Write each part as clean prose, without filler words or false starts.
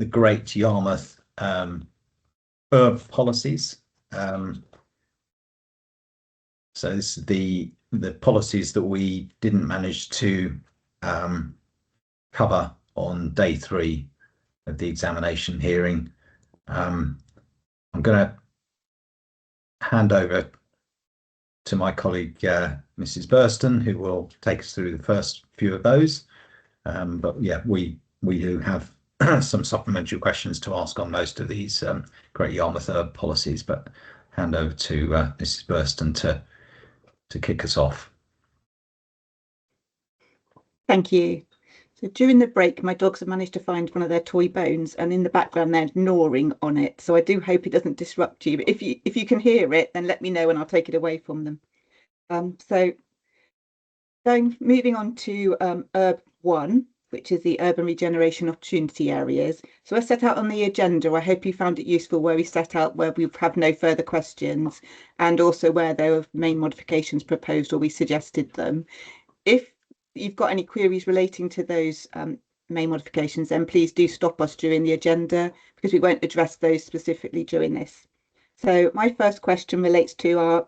Great Yarmouth URB policies. So this is the policies that we didn't manage to cover on day 3 of the examination hearing. I'm going to hand over to my colleague, Mrs. Burston, who will take us through the first few of those. But yeah, we do have some supplementary questions to ask on most of these Great Yarmouth URB policies, but hand over to Mrs. Burston to kick us off. Thank you. So during the break, my dogs have managed to find one of their toy bones, and in the background they're gnawing on it. So I do hope it doesn't disrupt you. But if you can hear it, then let me know and I'll take it away from them. So moving on to URB 1, which is the urban regeneration opportunity areas. So as set out on the agenda, I hope you found it useful where we set out where we have no further questions, and also where there were main modifications proposed or we suggested them. If you've got any queries relating to those main modifications, then please do stop us during the agenda, because we won't address those specifically during this. So my first question relates to our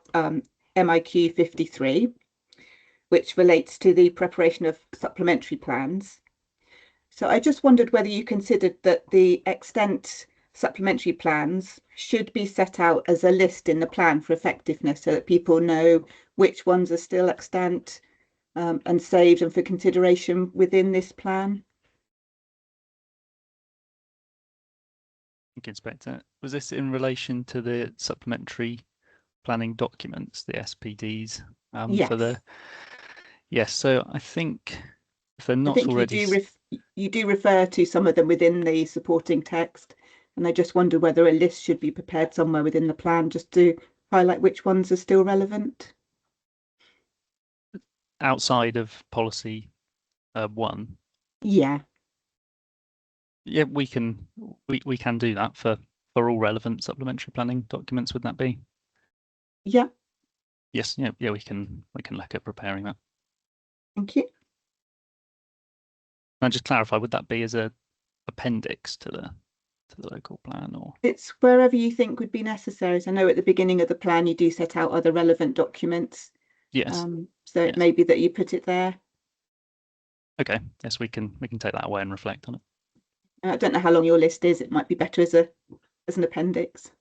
MIQ 53, which relates to the preparation of supplementary plans. So I just wondered whether you considered that the extent supplementary plans should be set out as a list in the plan for effectiveness, so that people know which ones are still extant and saved and for consideration within this plan. Thank you, Inspector. Was this in relation to the supplementary planning documents, the SPDs? Yes. For the yes. So I think if they're not already, you do refer to some of them within the supporting text, and I just wonder whether a list should be prepared somewhere within the plan just to highlight which ones are still relevant. Outside of policy 1. Yeah, we can do that for all relevant supplementary planning documents. Would that be? Yeah. Yes. Yeah. We can look at preparing that. Thank you. Can I just clarify? Would that be as a appendix to the local plan, or? It's wherever you think would be necessary. So I know at the beginning of the plan you do set out other relevant documents. Yes. So it may be that you put it there. Okay. Yes, we can take that away and reflect on it. I don't know how long your list is. It might be better as an appendix.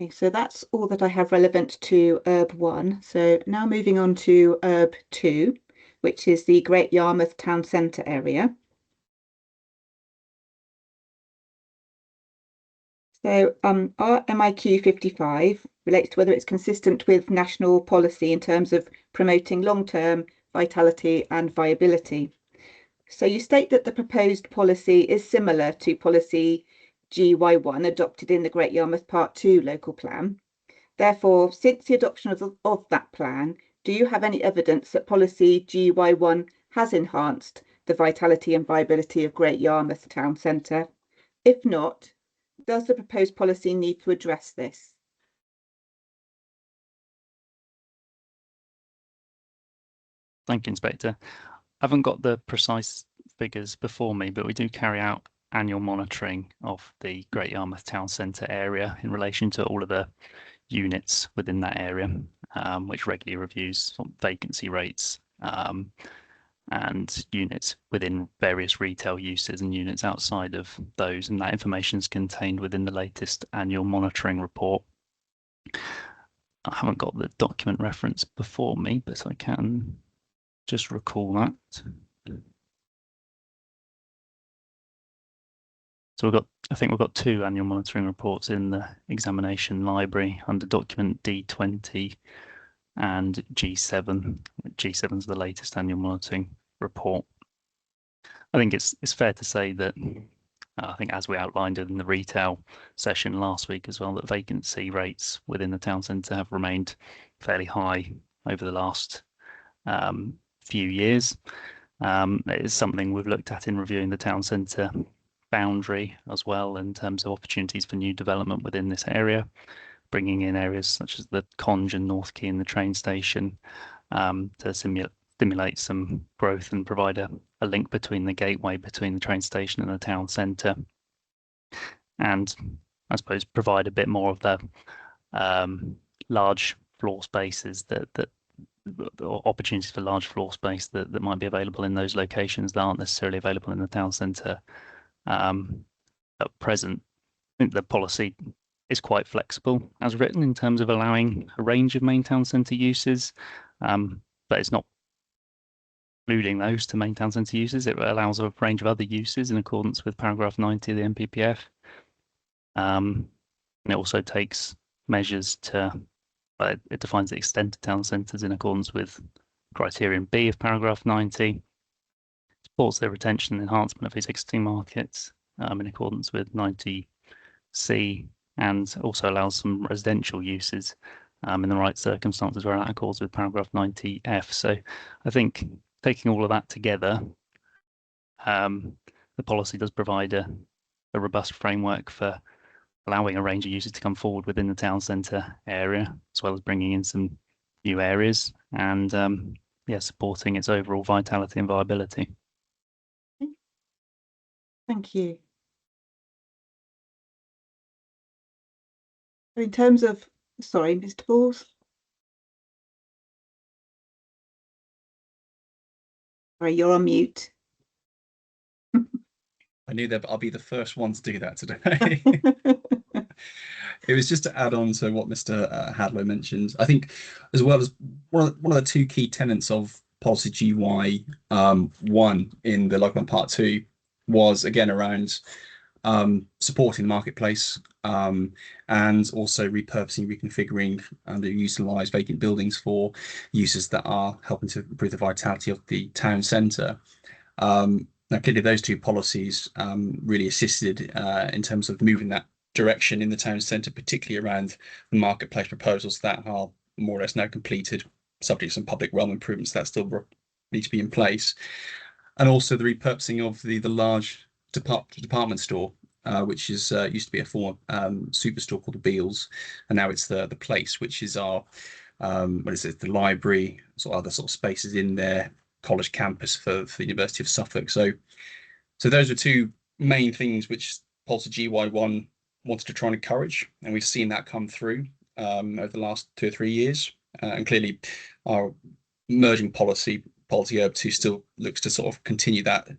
Okay, so that's all that I have relevant to URB 1. So now moving on to URB 2, which is the Great Yarmouth Town Centre area. So our MIQ 55 relates to whether it's consistent with national policy in terms of promoting long-term vitality and viability. So you state that the proposed policy is similar to policy GY1 adopted in the Great Yarmouth Part 2 local plan. Therefore, since the adoption of that plan, do you have any evidence that policy GY1 has enhanced the vitality and viability of Great Yarmouth Town Centre? If not, does the proposed policy need to address this? Thank you, Inspector. I haven't got the precise figures before me, but we do carry out annual monitoring of the Great Yarmouth Town Centre area in relation to all of the units within that area, which regularly reviews vacancy rates and units within various retail uses and units outside of those, and that information is contained within the latest annual monitoring report. I haven't got the document reference before me, but I can just recall that. So I think we've got 2 annual monitoring reports in the examination library under document D20 and G7. G7 is the latest annual monitoring report. I think it's fair to say that I think, as we outlined in the retail session last week as well, that vacancy rates within the town centre have remained fairly high over the last few years. It is something we've looked at in reviewing the town centre boundary as well, in terms of opportunities for new development within this area. bringing in areas such as the Conge and North Quay and the train station to stimulate some growth and provide a link between the gateway, between the train station and the town centre, and I suppose provide a bit more of the large floor spaces that opportunities for large floor space that might be available in those locations that aren't necessarily available in the town centre at present. I think the policy is quite flexible as written in terms of allowing a range of main town centre uses, but it's not including those to main town centre uses. It allows a range of other uses in accordance with paragraph 90 of the NPPF. And it also takes measures to, it defines the extent of town centres in accordance with criterion B of paragraph 90, supports the retention and enhancement of existing markets in accordance with 90C, and also allows some residential uses in the right circumstances where that accords with paragraph 90F. So I think taking all of that together, the policy does provide a robust framework for allowing a range of uses to come forward within the town centre area, as well as bringing in some new areas and supporting its overall vitality and viability. Thank you. In terms of, sorry, Mr. Balls. Sorry, you're on mute. I knew that I'll be the first one to do that today. It was just to add on to what Mr. Hadlow mentioned. I think, as well as one of the two key tenets of policy GY 1 in the Local Part 2 was again around supporting the marketplace and also repurposing, reconfiguring and utilise vacant buildings for uses that are helping to improve the vitality of the town centre. Now, clearly, those two policies really assisted in terms of moving that direction in the town centre, particularly around the marketplace proposals that are more or less now completed, subject to some public realm improvements that still need to be in place. And also the repurposing of the large department store, which is used to be a former superstore called the Beals, and now it's the Place, which is our the library, sort of other sort of spaces in there, college campus for the University of Suffolk. So those are two main things which policy GY1 wanted to try and encourage, and we've seen that come through over the last 2 or 3 years. And clearly, our emerging policy URB 2 still looks to sort of continue that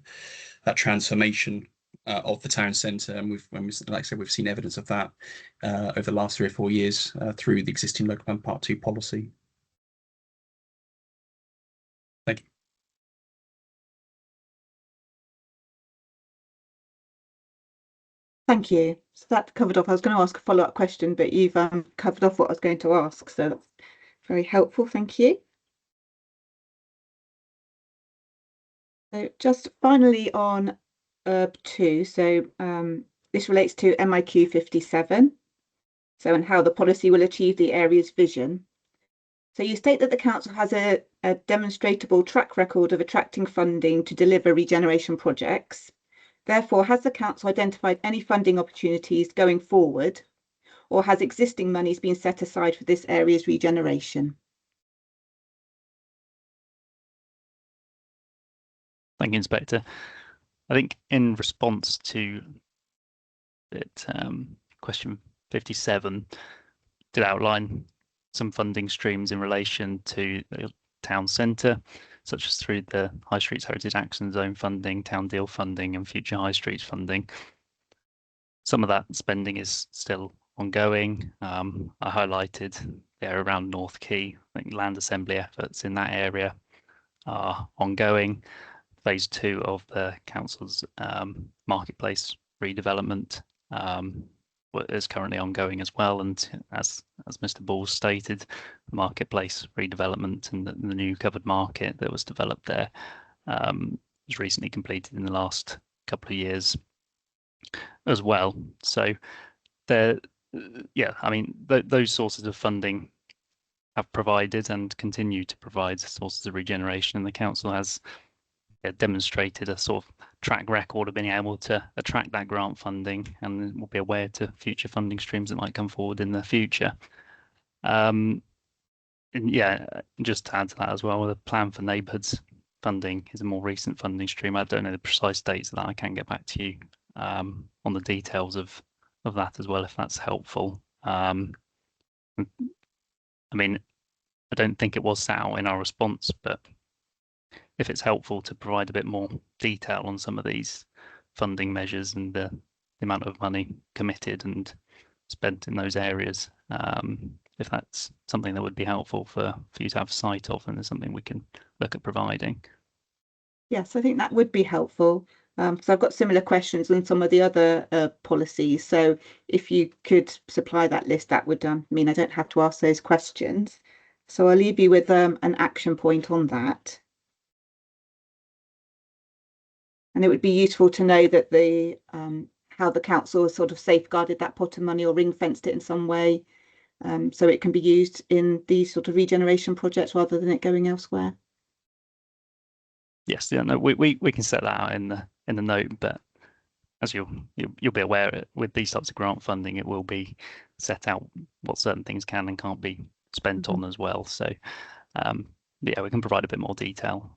transformation of the town centre, and like I said, we've seen evidence of that over the last 3 or 4 years through the existing Local Plan Part 2 policy. Thank you. Thank you. So that covered off. I was going to ask a follow-up question, but you've covered off what I was going to ask. So that's very helpful. Thank you. So just finally on URB 2. So this relates to MIQ 57. So, and how the policy will achieve the area's vision. So you state that the council has a demonstrable track record of attracting funding to deliver regeneration projects. Therefore, has the council identified any funding opportunities going forward, or has existing monies been set aside for this area's regeneration? Thank you, Inspector. I think in response to it, question 57 did outline some funding streams in relation to the town centre, such as through the High Streets Heritage Action Zone funding, Town Deal funding and Future High Streets funding. Some of that spending is still ongoing. I highlighted there around North Quay. I think land assembly efforts in that area are ongoing. Phase 2 of the council's marketplace redevelopment is currently ongoing as well, and as Mr. Balls stated, the marketplace redevelopment and the new covered market that was developed there was recently completed in the last couple of years as well. So there, yeah, I mean those sources of funding have provided and continue to provide sources of regeneration, and the council has demonstrated a sort of track record of being able to attract that grant funding, and we'll be aware to future funding streams that might come forward in the future. And yeah, just to add to that as well, the plan for neighbourhoods funding is a more recent funding stream. I don't know the precise dates of that. I can get back to you on the details of that as well, if that's helpful. I mean, I don't think it was set out in our response, but if it's helpful to provide a bit more detail on some of these funding measures and the amount of money committed and spent in those areas, if that's something that would be helpful for you to have sight of, then there's something we can look at providing. Yes, I think that would be helpful. So I've got similar questions on some of the other policies. So if you could supply that list, that would mean I don't have to ask those questions. So I'll leave you with an action point on that. And it would be useful to know that the how the council has sort of safeguarded that pot of money or ring fenced it in some way, so it can be used in these sort of regeneration projects rather than it going elsewhere. Yes, yeah, no, we can set that out in the note, but as you'll be aware, with these types of grant funding, it will be set out what certain things can and can't be spent on as well. So yeah, we can provide a bit more detail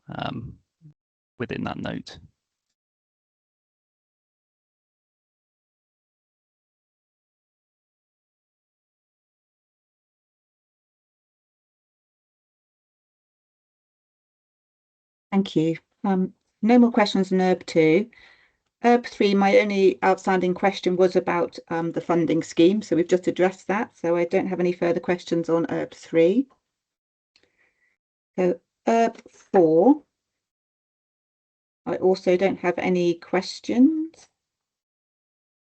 within that note. Thank you. No more questions on URB 2. URB 3, my only outstanding question was about the funding scheme. So we've just addressed that. So I don't have any further questions on URB 3. So URB 4, I also don't have any questions,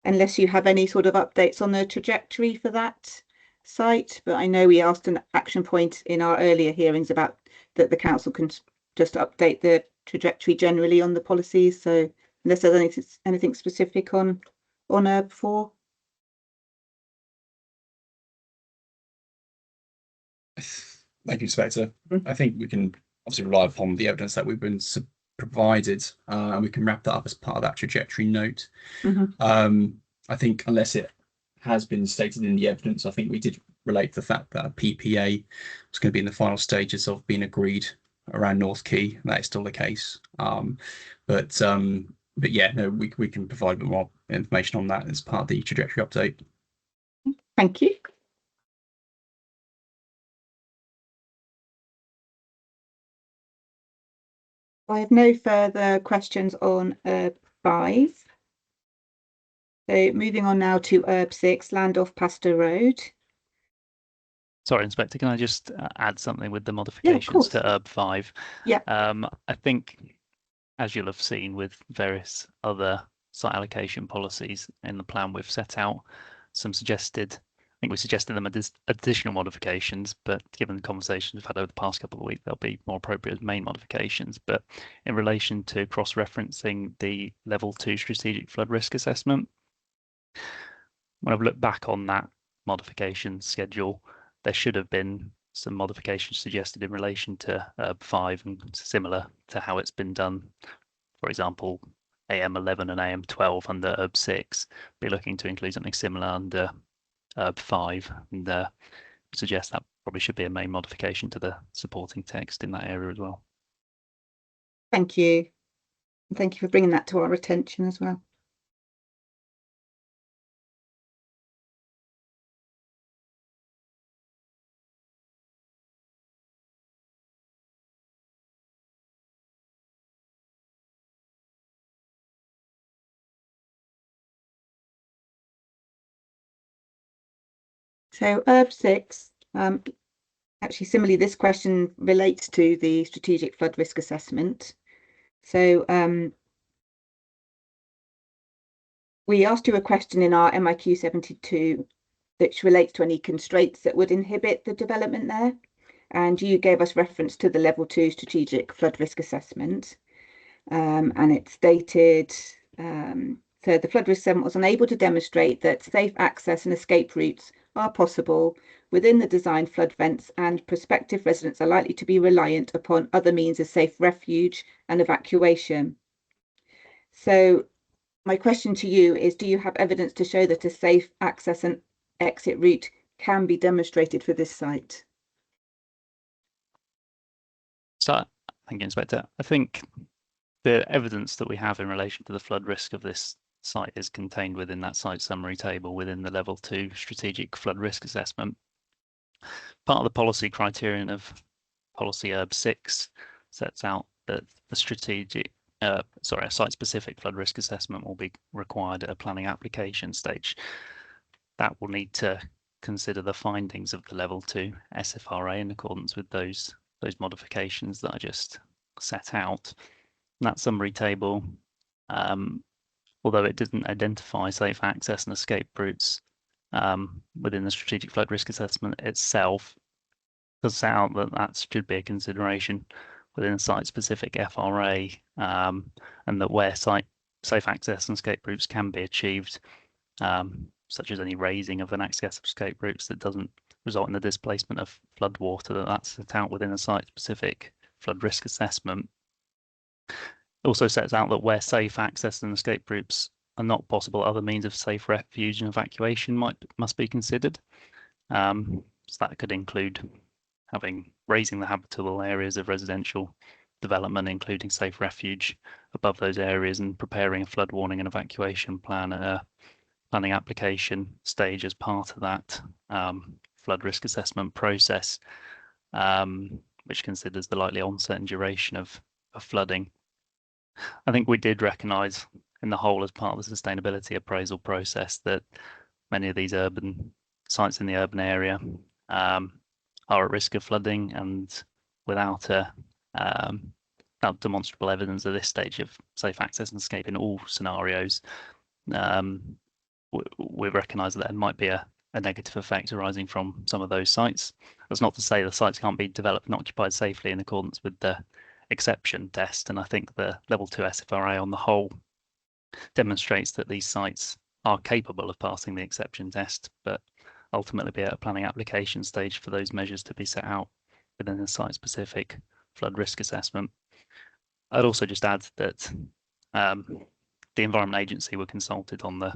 unless you have any sort of updates on the trajectory for that site. But I know we asked an action point in our earlier hearings about that the council can just update the trajectory generally on the policies. So unless there's anything specific on URB 4. Thank you, Inspector. I think we can obviously rely upon the evidence that we've been provided, and we can wrap that up as part of that trajectory note. I think unless it has been stated in the evidence, I think we did relate to the fact that a PPA was going to be in the final stages of being agreed around North Quay, and that is still the case. But yeah, no, we can provide a bit more information on that as part of the trajectory update. Thank you. I have no further questions on URB 5. So moving on now to URB 6, land off Pastor Road. Sorry, Inspector, can I just add something with the modifications to URB 5? Yeah. I think, as you'll have seen with various other site allocation policies in the plan we've set out, some suggested, I think we suggested them as additional modifications, but given the conversations we've had over the past couple of weeks, they'll be more appropriate as main modifications. But in relation to cross-referencing the level 2 strategic flood risk assessment, when I've looked back on that modification schedule, there should have been some modifications suggested in relation to URB 5 and similar to how it's been done. For example, AM11 and AM12 under URB 6, be looking to include something similar under URB 5, and suggest that probably should be a main modification to the supporting text in that area as well. Thank you. And thank you for bringing that to our attention as well. So URB 6, actually similarly, this question relates to the strategic flood risk assessment. So we asked you a question in our MIQ 72 which relates to any constraints that would inhibit the development there. And you gave us reference to the level 2 strategic flood risk assessment. And it stated, so the flood risk assessment was unable to demonstrate that safe access and escape routes are possible within the designed flood vents, and prospective residents are likely to be reliant upon other means of safe refuge and evacuation. So my question to you is, do you have evidence to show that a safe access and exit route can be demonstrated for this site? So, thank you, Inspector. I think the evidence that we have in relation to the flood risk of this site is contained within that site summary table within the level 2 strategic flood risk assessment. Part of the policy criterion of policy URB 6 sets out that the a site-specific flood risk assessment will be required at a planning application stage. That will need to consider the findings of the level 2 SFRA in accordance with those modifications that I just set out. And that summary table, although it didn't identify safe access and escape routes within the strategic flood risk assessment itself, does set out that that should be a consideration within a site-specific FRA, and that where safe access and escape routes can be achieved, such as any raising of an access escape routes that doesn't result in the displacement of flood water, that's set out within a site-specific flood risk assessment. It also sets out that where safe access and escape routes are not possible, other means of safe refuge and evacuation must be considered. So that could include raising the habitable areas of residential development, including safe refuge above those areas, and preparing a flood warning and evacuation plan at a planning application stage as part of that flood risk assessment process, which considers the likely onset and duration of flooding. I think we did recognise in the whole, as part of the sustainability appraisal process, that many of these urban sites in the urban area are at risk of flooding, and without demonstrable evidence at this stage of safe access and escape in all scenarios, we recognise that there might be a negative effect arising from some of those sites. That's not to say the sites can't be developed and occupied safely in accordance with the exception test, and I think the level 2 SFRA on the whole demonstrates that these sites are capable of passing the exception test, but ultimately be at a planning application stage for those measures to be set out within a site-specific flood risk assessment. I'd also just add that the Environment Agency were consulted on the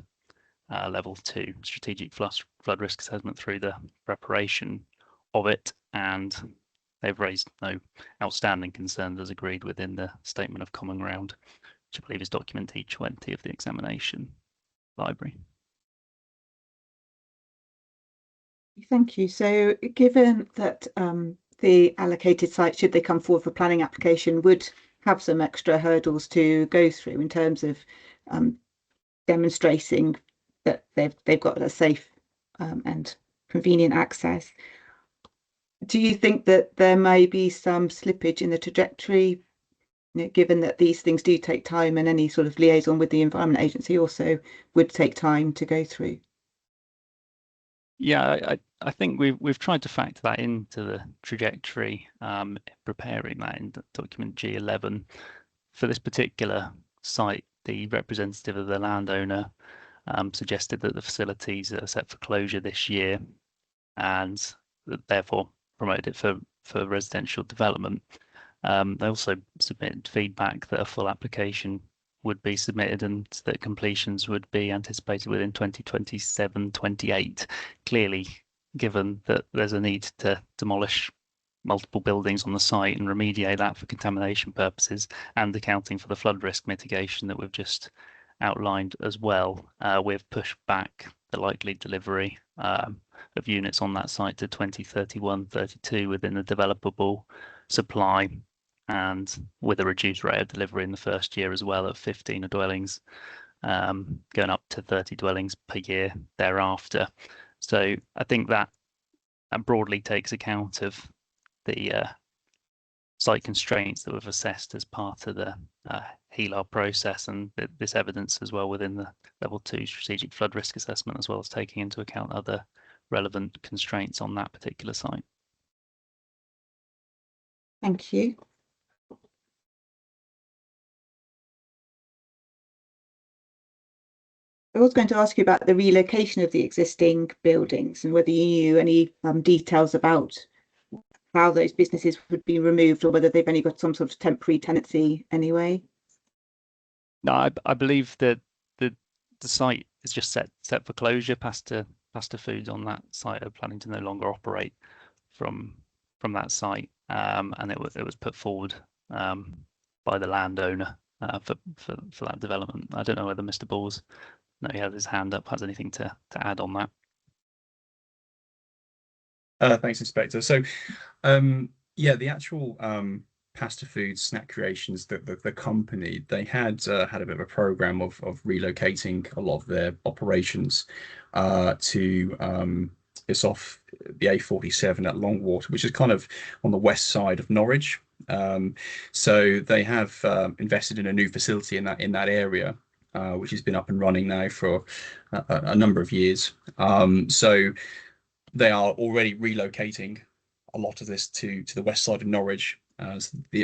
level 2 strategic flood risk assessment through the preparation of it, and they've raised no outstanding concerns as agreed within the Statement of Common Ground, which I believe is document E20 of the examination library. Thank you. So given that the allocated sites, should they come forward for planning application, would have some extra hurdles to go through in terms of demonstrating that they've got a safe and convenient access, do you think that there may be some slippage in the trajectory, given that these things do take time, and any sort of liaison with the Environment Agency also would take time to go through? Yeah, I think we've tried to factor that into the trajectory, preparing that in document G11. For this particular site, the representative of the landowner suggested that the facilities are set for closure this year, and therefore promoted it for residential development. They also submitted feedback that a full application would be submitted and that completions would be anticipated within 2027-28. Clearly, given that there's a need to demolish multiple buildings on the site and remediate that for contamination purposes, and accounting for the flood risk mitigation that we've just outlined as well, we've pushed back the likely delivery of units on that site to 2031-32 within the developable supply, and with a reduced rate of delivery in the first year as well of 15 dwellings, going up to 30 dwellings per year thereafter. So I think that broadly takes account of the site constraints that we've assessed as part of the HELAR process, and this evidence as well within the level 2 strategic flood risk assessment, as well as taking into account other relevant constraints on that particular site. Thank you. I was going to ask you about the relocation of the existing buildings and whether you knew any details about how those businesses would be removed, or whether they've only got some sort of temporary tenancy anyway. No, I believe that the site is just set for closure. Pasta Foods on that site are planning to no longer operate from that site, and it was put forward by the landowner for that development. I don't know whether Mr. Balls, no, he has his hand up, has anything to add on that. Thanks, Inspector. So, yeah, the actual Pasta Foods Snack Creations, the company, they had had a bit of a program of relocating a lot of their operations to it's off the A47 at Longwater, which is kind of on the west side of Norwich. So they have invested in a new facility in that area, which has been up and running now for a number of years. So they are already relocating a lot of this to the west side of Norwich.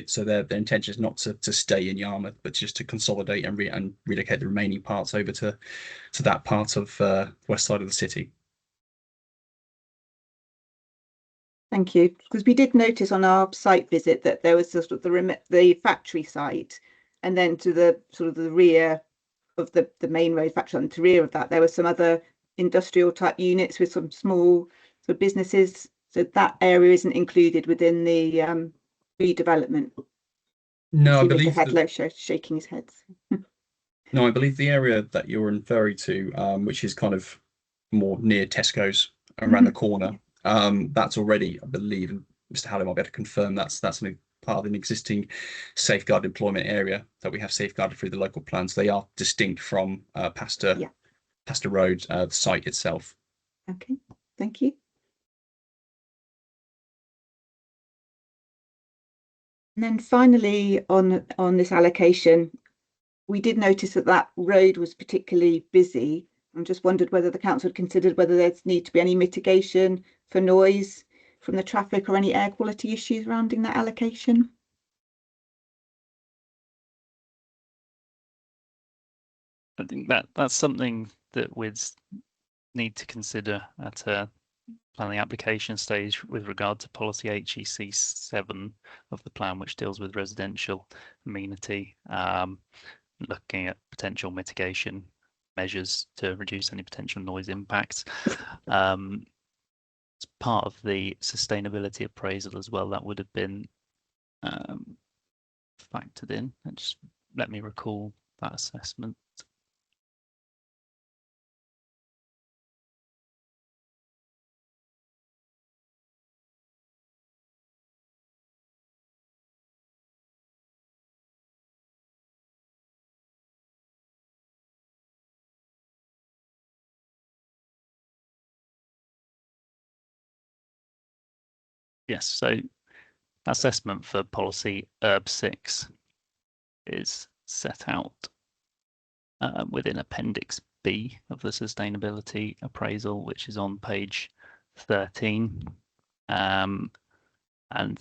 So their intention is not to stay in Yarmouth, but just to consolidate and relocate the remaining parts over to that part of west side of the city. Thank you. Because we did notice on our site visit that there was sort of the factory site, and then to the sort of the rear of the main road factory, and to the rear of that there were some other industrial type units with some small sort of businesses. So that area isn't included within the redevelopment. No, I Mr. believe Hadlow shaking his head. No, I believe the area that you're referring to, which is kind of more near Tesco's around the corner, that's already, I believe, and Mr. Halley might be able to confirm that's part of an existing safeguard employment area that we have safeguarded through the local plans. They are distinct from Pasta Road, the site itself. Okay, thank you. And then finally, on this allocation, we did notice that road was particularly busy. I just wondered whether the council had considered whether there's need to be any mitigation for noise from the traffic or any air quality issues surrounding that allocation. I think that's something that we'd need to consider at a planning application stage with regard to policy HEC 7 of the plan, which deals with residential amenity, looking at potential mitigation measures to reduce any potential noise impacts. As part of the sustainability appraisal as well, that would have been factored in. And just let me recall that assessment. Yes, so assessment for policy URB 6 is set out within Appendix B of the sustainability appraisal, which is on page 13. And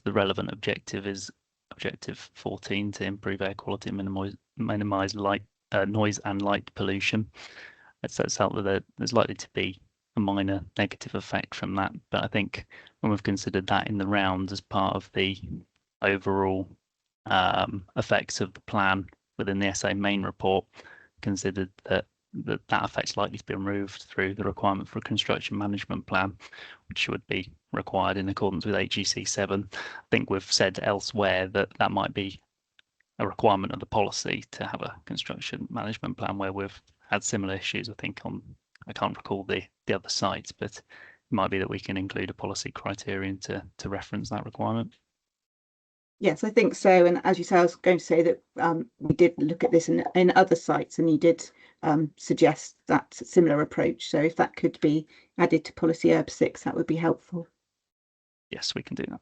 the relevant objective is objective 14, to improve air quality and minimize light, noise and light pollution. It sets out that there's likely to be a minor negative effect from that, but I think when we've considered that in the round as part of the overall effects of the plan within the SA main report, considered that effect's likely to be removed through the requirement for a construction management plan, which would be required in accordance with HEC 7. I think we've said elsewhere that might be a requirement of the policy to have a construction management plan, where we've had similar issues. I think I can't recall the other sites, but it might be that we can include a policy criterion to reference that requirement. Yes, I think so. And as you say, I was going to say that we did look at this in other sites, and you did suggest that similar approach. So if that could be added to policy URB 6, that would be helpful. Yes, we can do that.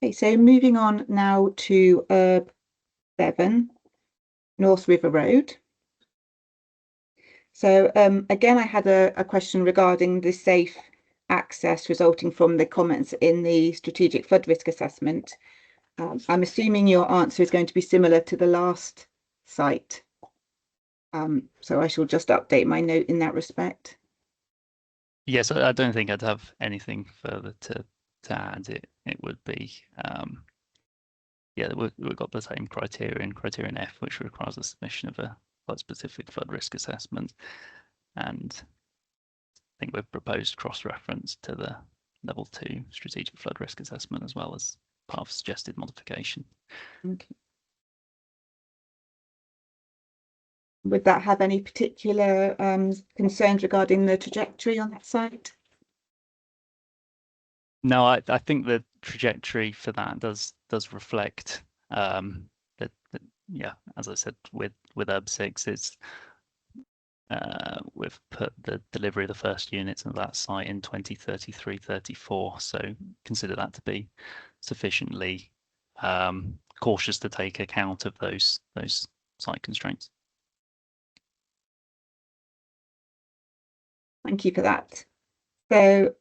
Okay, so moving on now to URB 7, North River Road. So again, I had a question regarding the safe access resulting from the comments in the strategic flood risk assessment. I'm assuming your answer is going to be similar to the last site. So I shall just update my note in that respect. Yes, I don't think I'd have anything further to add. It would be yeah, we've got the same criterion F, which requires the submission of a specific flood risk assessment, and I think we've proposed cross-reference to the level 2 strategic flood risk assessment as well as part of suggested modification. Okay. Would that have any particular concerns regarding the trajectory on that site? No, I think the trajectory for that does reflect that yeah, as I said, with URB 6, it's we've put the delivery of the first units of that site in 2033-34, so consider that to be sufficiently cautious to take account of those site constraints. Thank you for that. So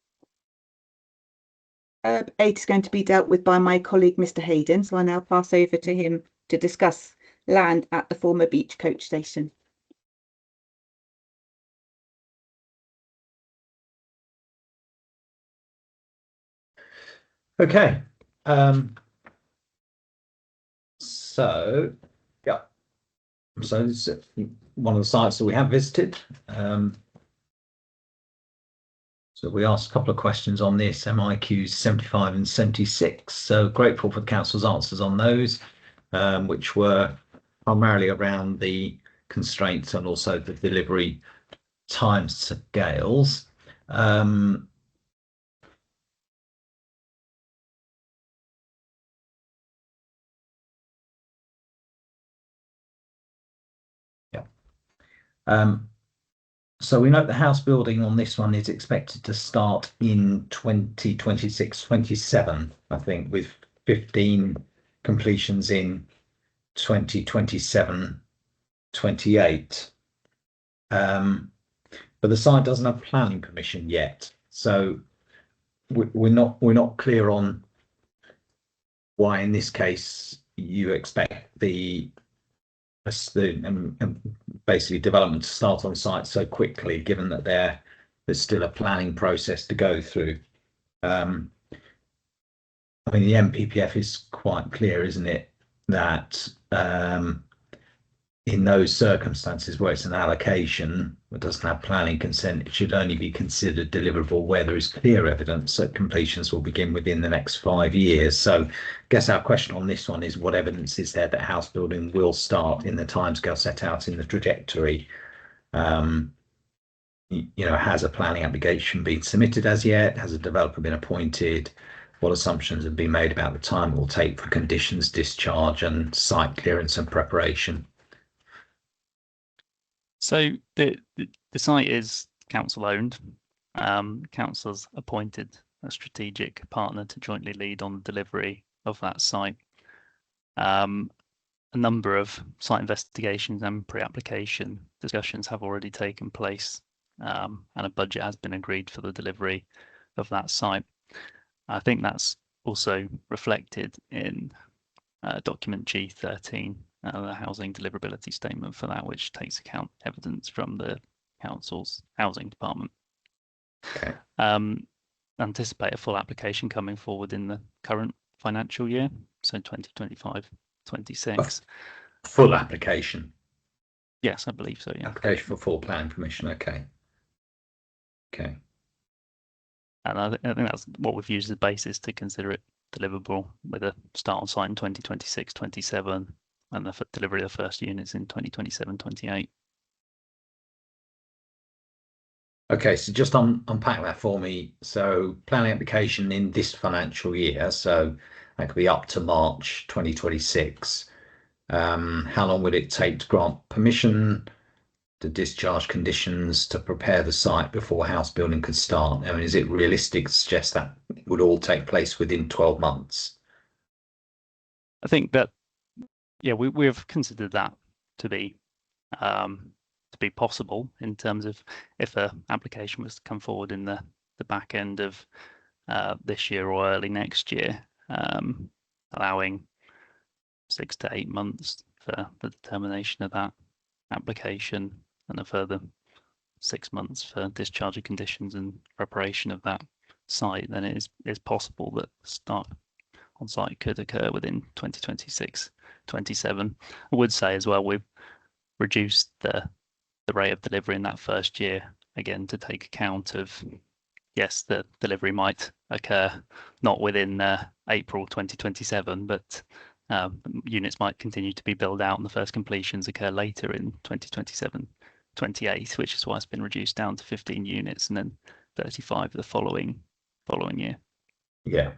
URB 8 is going to be dealt with by my colleague, Mr. Hayden. So I now pass over to him to discuss land at the former beach coach station. Okay. So, yeah. So this is one of the sites that we have visited. So we asked a couple of questions on this, MIQs 75 and 76. So grateful for the council's answers on those, which were primarily around the constraints and also the delivery time scales. So we note the house building on this one is expected to start in 2026-27, I think, with 15 completions in 2027-28. But the site doesn't have planning permission yet, so we're not clear on why in this case you expect the basically development to start on site so quickly, given that there's still a planning process to go through. I mean, the MPPF is quite clear, isn't it, that in those circumstances where it's an allocation that doesn't have planning consent, it should only be considered deliverable where there is clear evidence that completions will begin within the next 5 years. So I guess our question on this one is, what evidence is there that house building will start in the timescale set out in the trajectory? Has a planning application been submitted as yet? Has a developer been appointed? What assumptions have been made about the time it will take for conditions, discharge and site clearance and preparation? So the site is council owned. Council's appointed a strategic partner to jointly lead on the delivery of that site. A number of site investigations and pre-application discussions have already taken place, and a budget has been agreed for the delivery of that site. I think that's also reflected in document G13, the housing deliverability statement for that, which takes account evidence from the council's housing department. Okay. Anticipate a full application coming forward in the current financial year, so 2025-26. Full application? Yes, I believe so, yeah. Application for full planning permission, okay. Okay. And I think that's what we've used as a basis to consider it deliverable, with a start on site in 2026-27 and the delivery of the first units in 2027-28. Okay, so just unpack that for me. So planning application in this financial year, so that could be up to March 2026. How long would it take to grant permission, to discharge conditions, to prepare the site before house building could start? I mean, is it realistic to suggest that it would all take place within 12 months? I think that, yeah, we've considered that to be to be possible in terms of if a application was to come forward in the back end of this year or early next year, allowing 6 to 8 months for the determination of that application and a further 6 months for discharge of conditions and preparation of that site, then it is possible that start on site could occur within 2026-27. I would say as well, we've reduced the rate of delivery in that first year, again, to take account of, yes, the delivery might occur not within April 2027, but units might continue to be built out and the first completions occur later in 2027-28, which is why it's been reduced down to 15 units and then 35 the following year. Yeah.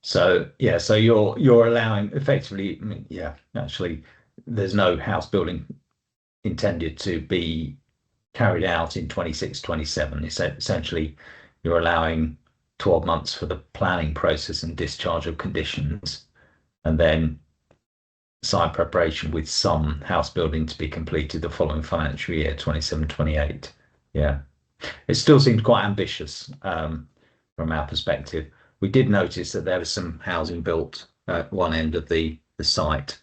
So yeah, so you're allowing effectively, I mean, yeah, actually there's no house building intended to be carried out in 26-27. It's essentially you're allowing 12 months for the planning process and discharge of conditions, and then site preparation with some house building to be completed the following financial year, 27-28. Yeah, it still seems quite ambitious from our perspective. We did notice that there was some housing built at one end of the site,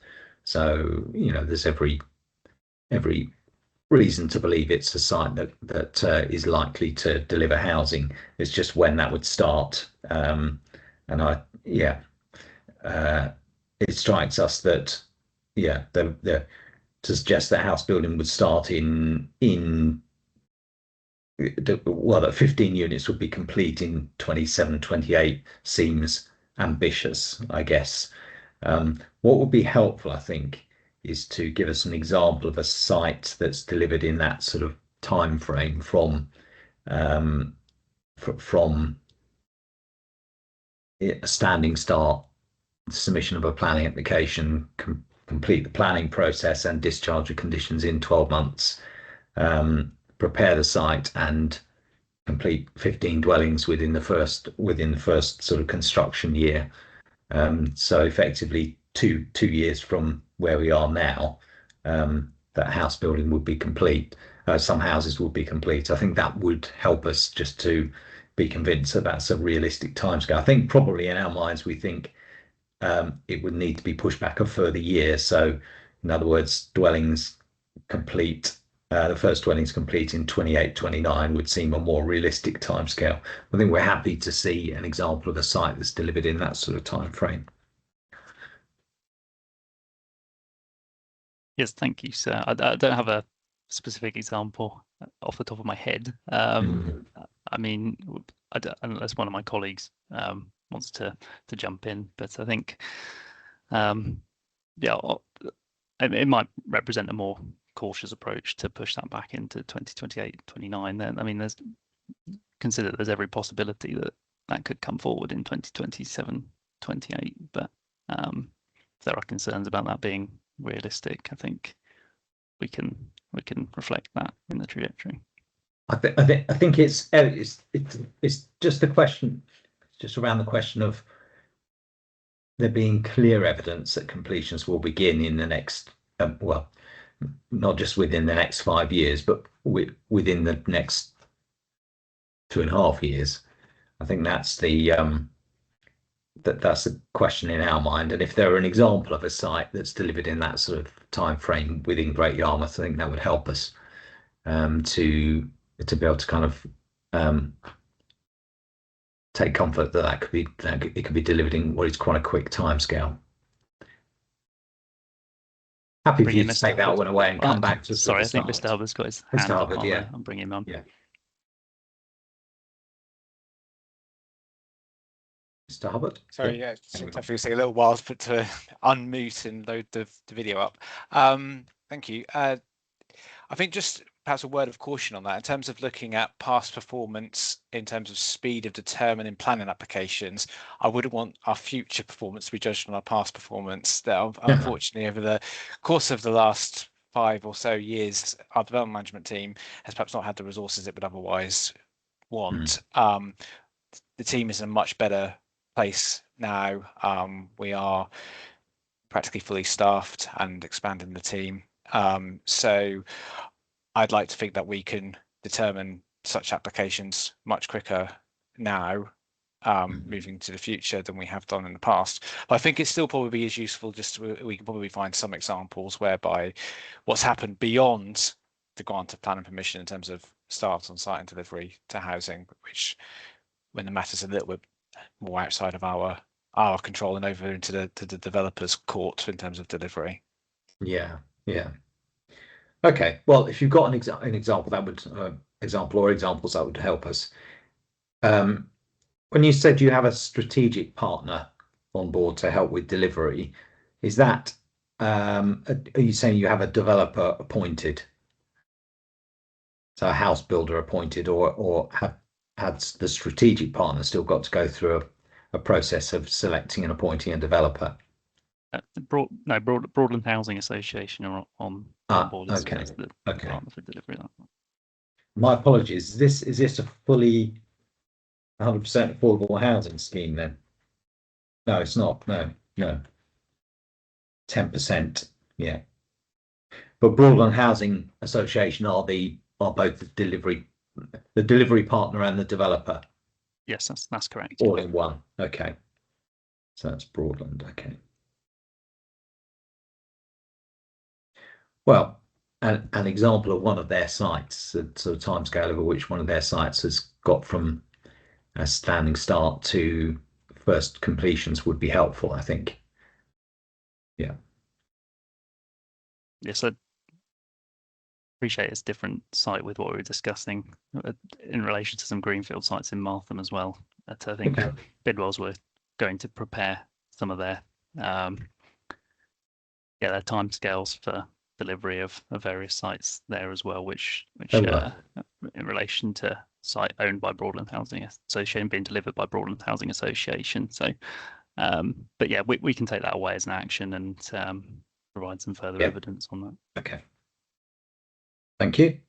so you know there's every reason to believe it's a site that is likely to deliver housing. It's just when that would start, and it strikes us that to suggest that house building would start that 15 units would be complete in 27-28 seems ambitious, I guess. What would be helpful, I think, is to give us an example of a site that's delivered in that sort of time frame from a standing start, submission of a planning application, complete the planning process and discharge of conditions in 12 months, prepare the site and complete 15 dwellings within the first sort of construction year. So effectively 2 years from where we are now, that house building would be complete. Some houses would be complete. I think that would help us just to be convinced that that's a realistic timescale. I think probably in our minds we think it would need to be pushed back a further year. So in other words, dwellings complete, the first dwellings complete in 28-29 would seem a more realistic timescale. I think we're happy to see an example of a site that's delivered in that sort of time frame. Yes, thank you, sir. I don't have a specific example off the top of my head. I mean, unless one of my colleagues wants to jump in, but I think, yeah, it might represent a more cautious approach to push that back into 2028-29. Then, I mean, consider there's every possibility that could come forward in 2027-28, but if there are concerns about that being realistic, I think we can reflect that in the trajectory. I think it's just a question, just around the question of there being clear evidence that completions will begin in the next, well, not just within the next 5 years, but within the next 2.5 years. I think that's the that's a question in our mind. And if there were an example of a site that's delivered in that sort of time frame within Great Yarmouth, I think that would help us to be able to kind of take comfort that it could be delivered in what is quite a quick timescale. Happy for you to take that one away and come back to. Sorry, I think Mr. Hubbard's got his hand up. Yeah, I'll bring him on. Yeah. Mr. Hubbard. Sorry, yeah, it definitely take a little while to unmute and load the video up. Thank you. I think just perhaps a word of caution on that in terms of looking at past performance in terms of speed of determining planning applications. I wouldn't want our future performance to be judged on our past performance. That unfortunately over the course of the last 5 or so years, our development management team has perhaps not had the resources it would otherwise want. The team is in a much better place now. We are practically fully staffed and expanding the team. So I'd like to think that we can determine such applications much quicker now, moving to the future, than we have done in the past. But I think it still probably is useful. We can probably find some examples whereby what's happened beyond the grant of planning permission in terms of start on site and delivery to housing, which when the matter's a little bit more outside of our control and over into the developer's court in terms of delivery. Yeah. Okay. Well, if you've got an example that would example or examples that would help us. When you said you have a strategic partner on board to help with delivery, is that are you saying you have a developer appointed, so a house builder appointed, or has the strategic partner still got to go through a process of selecting and appointing a developer? Broadland Housing Association are on board as the partner for delivery. My apologies. Is this a fully 100% affordable housing scheme then? No, it's not. No. 10%. Yeah. But Broadland Housing Association are both the delivery partner and the developer. Yes, that's correct. All in one. Okay. So that's Broadland. Okay. Well, an example of one of their sites, a sort of timescale over which one of their sites has got from a standing start to first completions would be helpful, I think. Yeah. Yes, I appreciate it's a different site with what we were discussing in relation to some greenfield sites in Martham as well. I think Bidwell's were going to prepare some of their their timescales for delivery of various sites there as well, which in relation to site owned by Broadland Housing Association, being delivered by Broadland Housing Association. So, but yeah, we can take that away as an action and provide some further evidence on that. Okay. Thank you.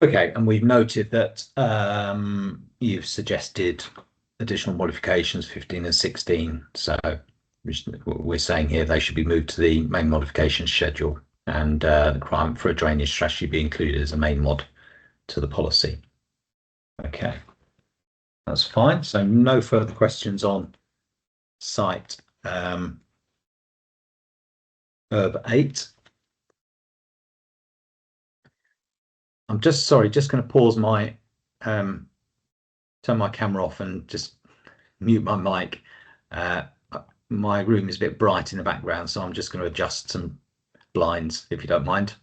Okay, and we've noted that you've suggested additional modifications 15 and 16. So we're saying here they should be moved to the main modification schedule, and the requirement for a drainage strategy be included as a main mod to the policy. Okay, that's fine. So no further questions on site URB 8. I'm just going to pause my turn my camera off and just mute my mic. My room is a bit bright in the background, so I'm just going to adjust some blinds, if you don't mind.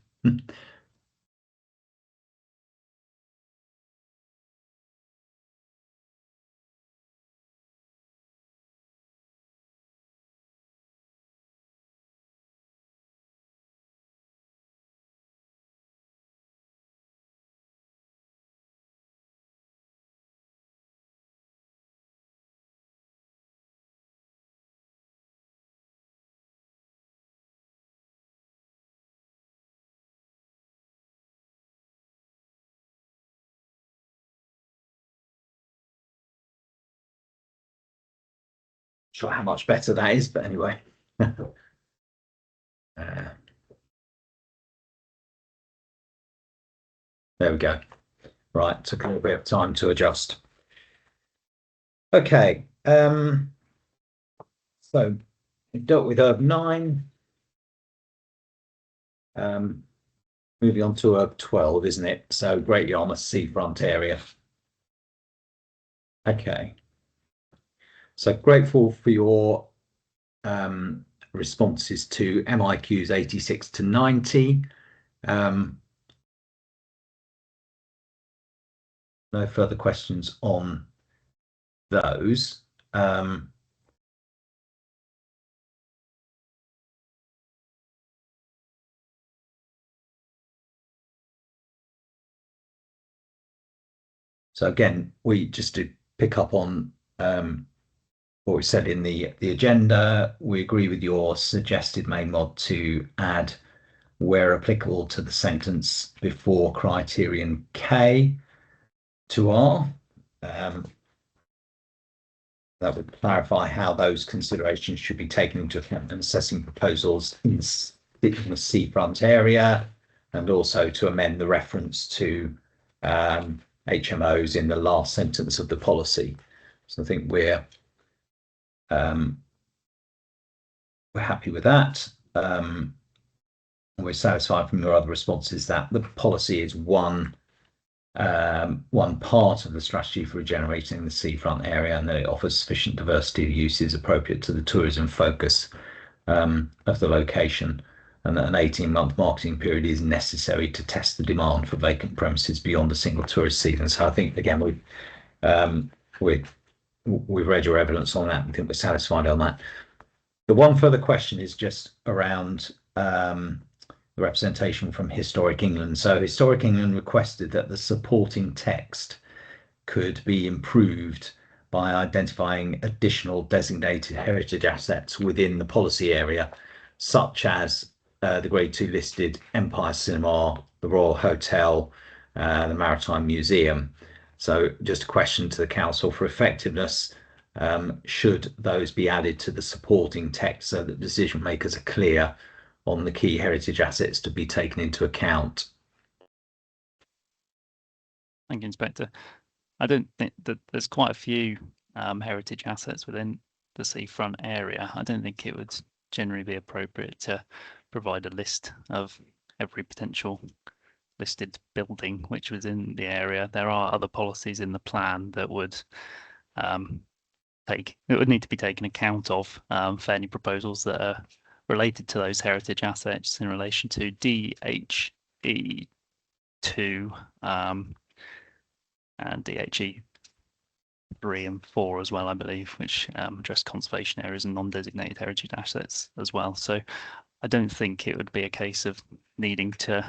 Sure how much better that is, but anyway. There we go. Right, took a little bit of time to adjust. Okay, so we've dealt with URB 9. Moving on to URB 12, isn't it? So Great Yarmouth seafront area. Okay. So grateful for your responses to MIQs 86 to 90. No further questions on those. So again, we just to pick up on what we said in the agenda, we agree with your suggested main mod to add, where applicable, to the sentence before criterion K to R. That would clarify how those considerations should be taken into account in assessing proposals in the seafront area, and also to amend the reference to HMOs in the last sentence of the policy. So I think we're happy with that. We're satisfied from your other responses that the policy is one part of the strategy for regenerating the seafront area, and that it offers sufficient diversity of uses appropriate to the tourism focus of the location, and that an 18-month marketing period is necessary to test the demand for vacant premises beyond a single tourist season. So I think, again, we've read your evidence on that. I think we're satisfied on that. The one further question is just around the representation from Historic England. So Historic England requested that the supporting text could be improved by identifying additional designated heritage assets within the policy area, such as the Grade 2 listed Empire Cinema, the Royal Hotel, the Maritime Museum. So just a question to the council for effectiveness. Should those be added to the supporting text so that decision makers are clear on the key heritage assets to be taken into account? Thank you, Inspector. I don't think that there's quite a few heritage assets within the seafront area. I don't think it would generally be appropriate to provide a list of every potential listed building which was in the area. There are other policies in the plan that would need to be taken account of for any proposals that are related to those heritage assets in relation to DHE2 and DHE 3 and 4 as well, I believe, which address conservation areas and non-designated heritage assets as well. So I don't think it would be a case of needing to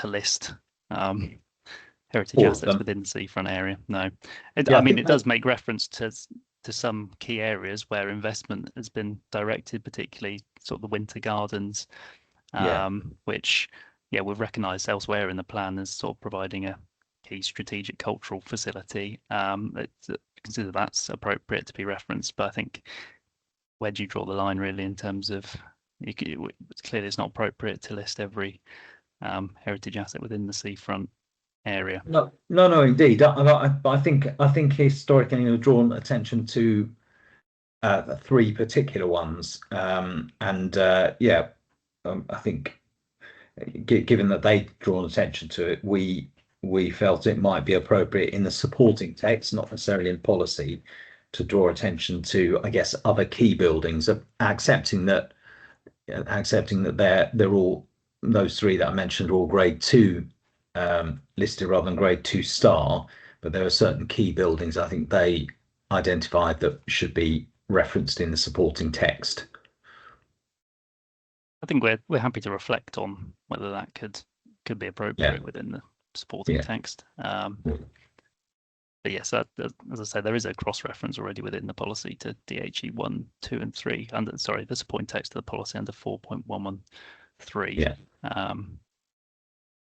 list heritage assets within the seafront area. No, I mean, it does make reference to some key areas where investment has been directed, particularly sort of the winter gardens, which we've recognised elsewhere in the plan as sort of providing a key strategic cultural facility. Consider that's appropriate to be referenced, but I think where do you draw the line really in terms of clearly it's not appropriate to list every heritage asset within the seafront area. No, indeed. I think historically you've drawn attention to the three particular ones, I think given that they've drawn attention to it, we felt it might be appropriate in the supporting text, not necessarily in policy, to draw attention to, I guess, other key buildings, accepting that they're all, those three that I mentioned are all Grade 2 listed rather than Grade 2 star, but there are certain key buildings I think they identified that should be referenced in the supporting text. I think we're happy to reflect on whether that could be appropriate within the supporting text. But yes, as I say, there is a cross-reference already within the policy to DHE 1, 2, and 3 under the supporting text of the policy under 4.113.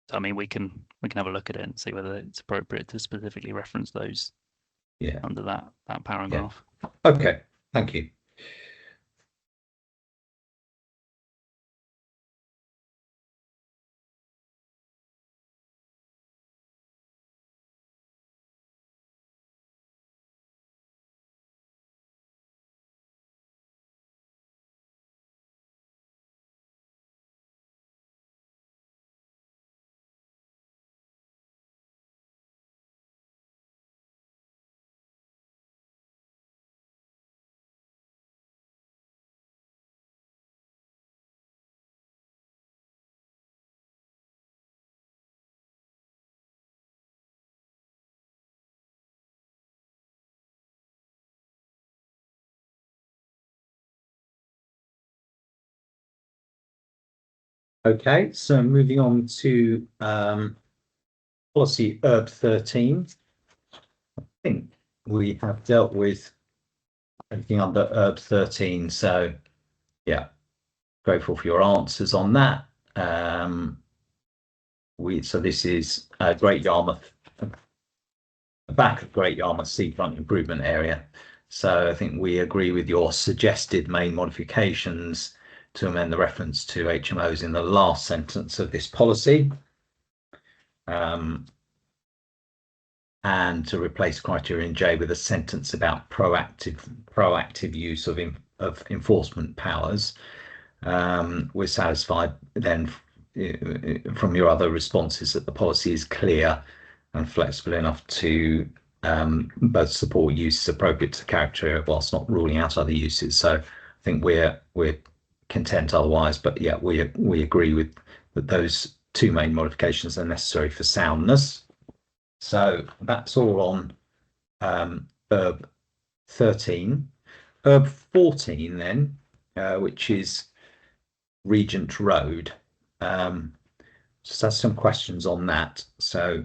So I mean, we can have a look at it and see whether it's appropriate to specifically reference those under that paragraph. Okay, thank you. Okay, so moving on to policy URB 13. think we have dealt with everything under URB 13. So yeah, grateful for your answers on that. So this is Great Yarmouth, back of Great Yarmouth seafront improvement area. So I think we agree with your suggested main modifications to amend the reference to HMOs in the last sentence of this policy, and to replace criterion J with a sentence about proactive use of enforcement powers. We're satisfied then from your other responses that the policy is clear and flexible enough to both support uses appropriate to the character area whilst not ruling out other uses. So I think we're content otherwise, but yeah, we agree with that those two main modifications are necessary for soundness. So that's all on URB 13. URB 14 then, which is Regent Road. Just have some questions on that. So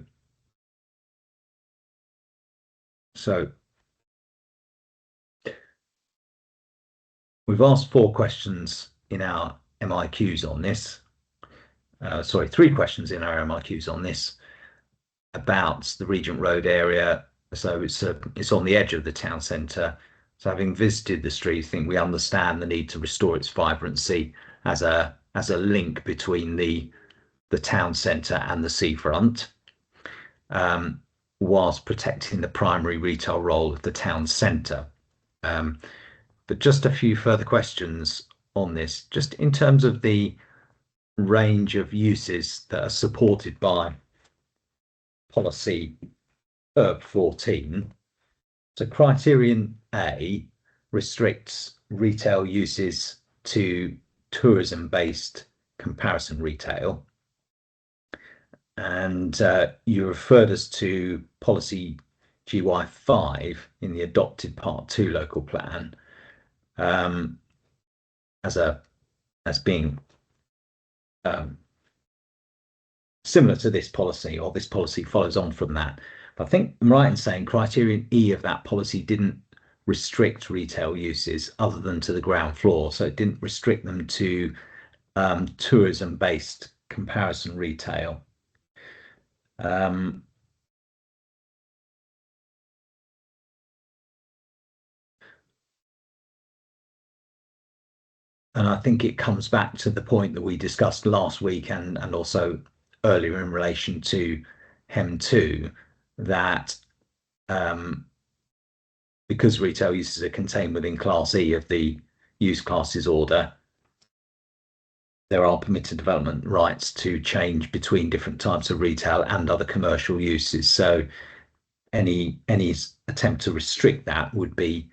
we've asked 4 questions in our MIQs on this. Sorry, 3 questions in our MIQs on this about the Regent Road area. So it's on the edge of the town centre. So having visited the street, I think we understand the need to restore its vibrancy as a link between the town centre and the seafront, whilst protecting the primary retail role of the town centre. But just a few further questions on this, just in terms of the range of uses that are supported by policy URB 14. So criterion A restricts retail uses to tourism-based comparison retail. And you referred us to policy GY5 in the adopted Part 2 local plan as being similar to this policy, or this policy follows on from that. But I think I'm right in saying criterion E of that policy didn't restrict retail uses other than to the ground floor. So it didn't restrict them to tourism-based comparison retail. And I think it comes back to the point that we discussed last week and also earlier in relation to HEM2, that because retail uses are contained within Class E of the use classes order, there are permitted development rights to change between different types of retail and other commercial uses. So any attempt to restrict that would be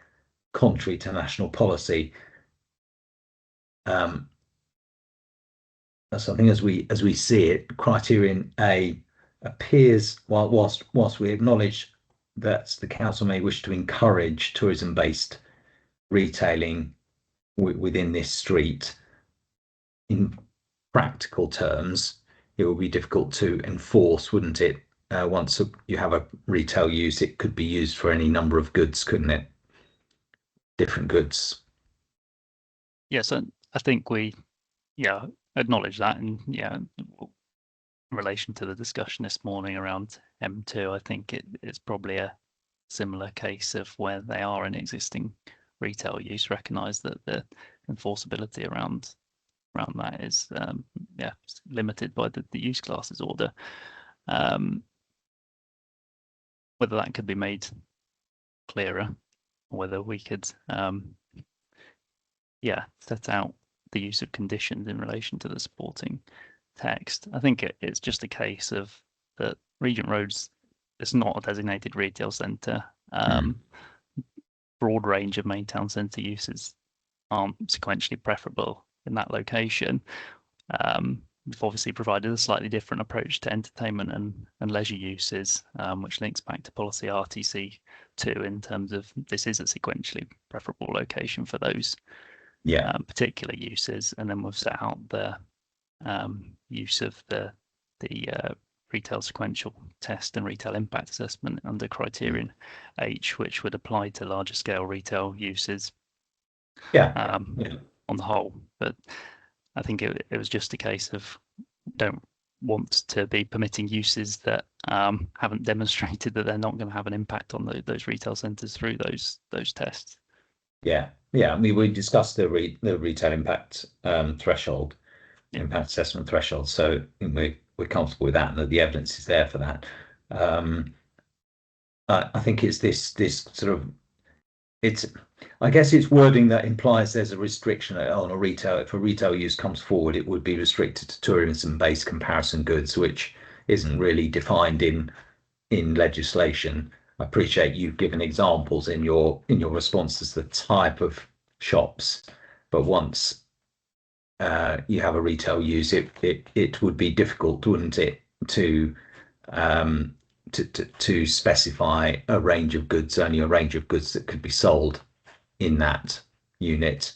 contrary to national policy. So I think as we see it, criterion A appears, whilst we acknowledge that the council may wish to encourage tourism-based retailing within this street, in practical terms, it would be difficult to enforce, wouldn't it? Once you have a retail use, it could be used for any number of goods, couldn't it? Different goods. Yes, and I think we, acknowledge that, and in relation to the discussion this morning around M2, I think it's probably a similar case of where they are in existing retail use, recognise that the enforceability around that is limited by the use classes order. Whether that could be made clearer, or whether we could set out the use of conditions in relation to the supporting text. I think it's just a case of that Regent Roads is not a designated retail centre. Broad range of main town centre uses aren't sequentially preferable in that location. We've obviously provided a slightly different approach to entertainment and leisure uses, which links back to policy RTC 2 in terms of this is a sequentially preferable location for those particular uses. And then we've set out the use of the retail sequential test and retail impact assessment under criterion H, which would apply to larger scale retail uses on the whole. But I think it was just a case of don't want to be permitting uses that haven't demonstrated that they're not going to have an impact on those retail centres through those tests. Yeah. I mean, we discussed the retail impact threshold, impact assessment threshold. So we're comfortable with that, and that the evidence is there for that. I think it's this sort of, I guess it's wording that implies there's a restriction on a retail. If a retail use comes forward, it would be restricted to tourism-based comparison goods, which isn't really defined in legislation. I appreciate you've given examples in your responses to the type of shops, but once you have a retail use, it would be difficult, wouldn't it, to specify a range of goods, only a range of goods that could be sold in that unit,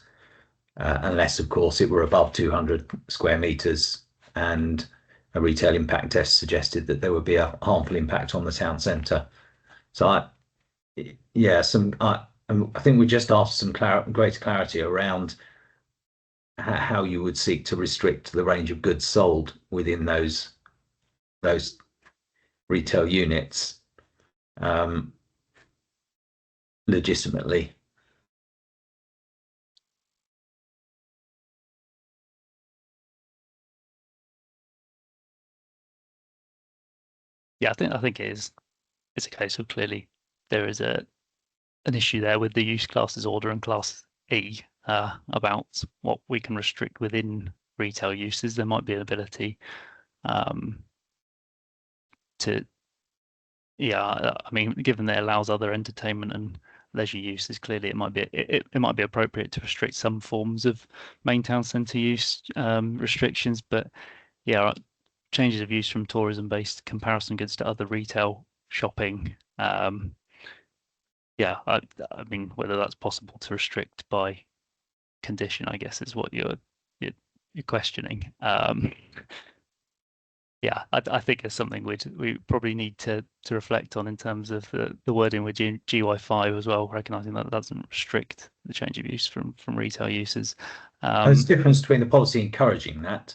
unless of course it were above 200 square meters and a retail impact test suggested that there would be a harmful impact on the town centre. So I think we just asked some greater clarity around how you would seek to restrict the range of goods sold within those retail units legitimately. Yeah, I think it is. It's a case of clearly there is an issue there with the use classes order and class E about what we can restrict within retail uses. There might be an ability to, I mean, given that it allows other entertainment and leisure uses, clearly it might be appropriate to restrict some forms of main town centre use restrictions. But yeah, changes of use from tourism-based comparison goods to other retail shopping. I mean, whether that's possible to restrict by condition, I guess, is what you're questioning. I think it's something we probably need to reflect on in terms of the wording with GY5 as well, recognising that doesn't restrict the change of use from retail uses. There's a difference between the policy encouraging that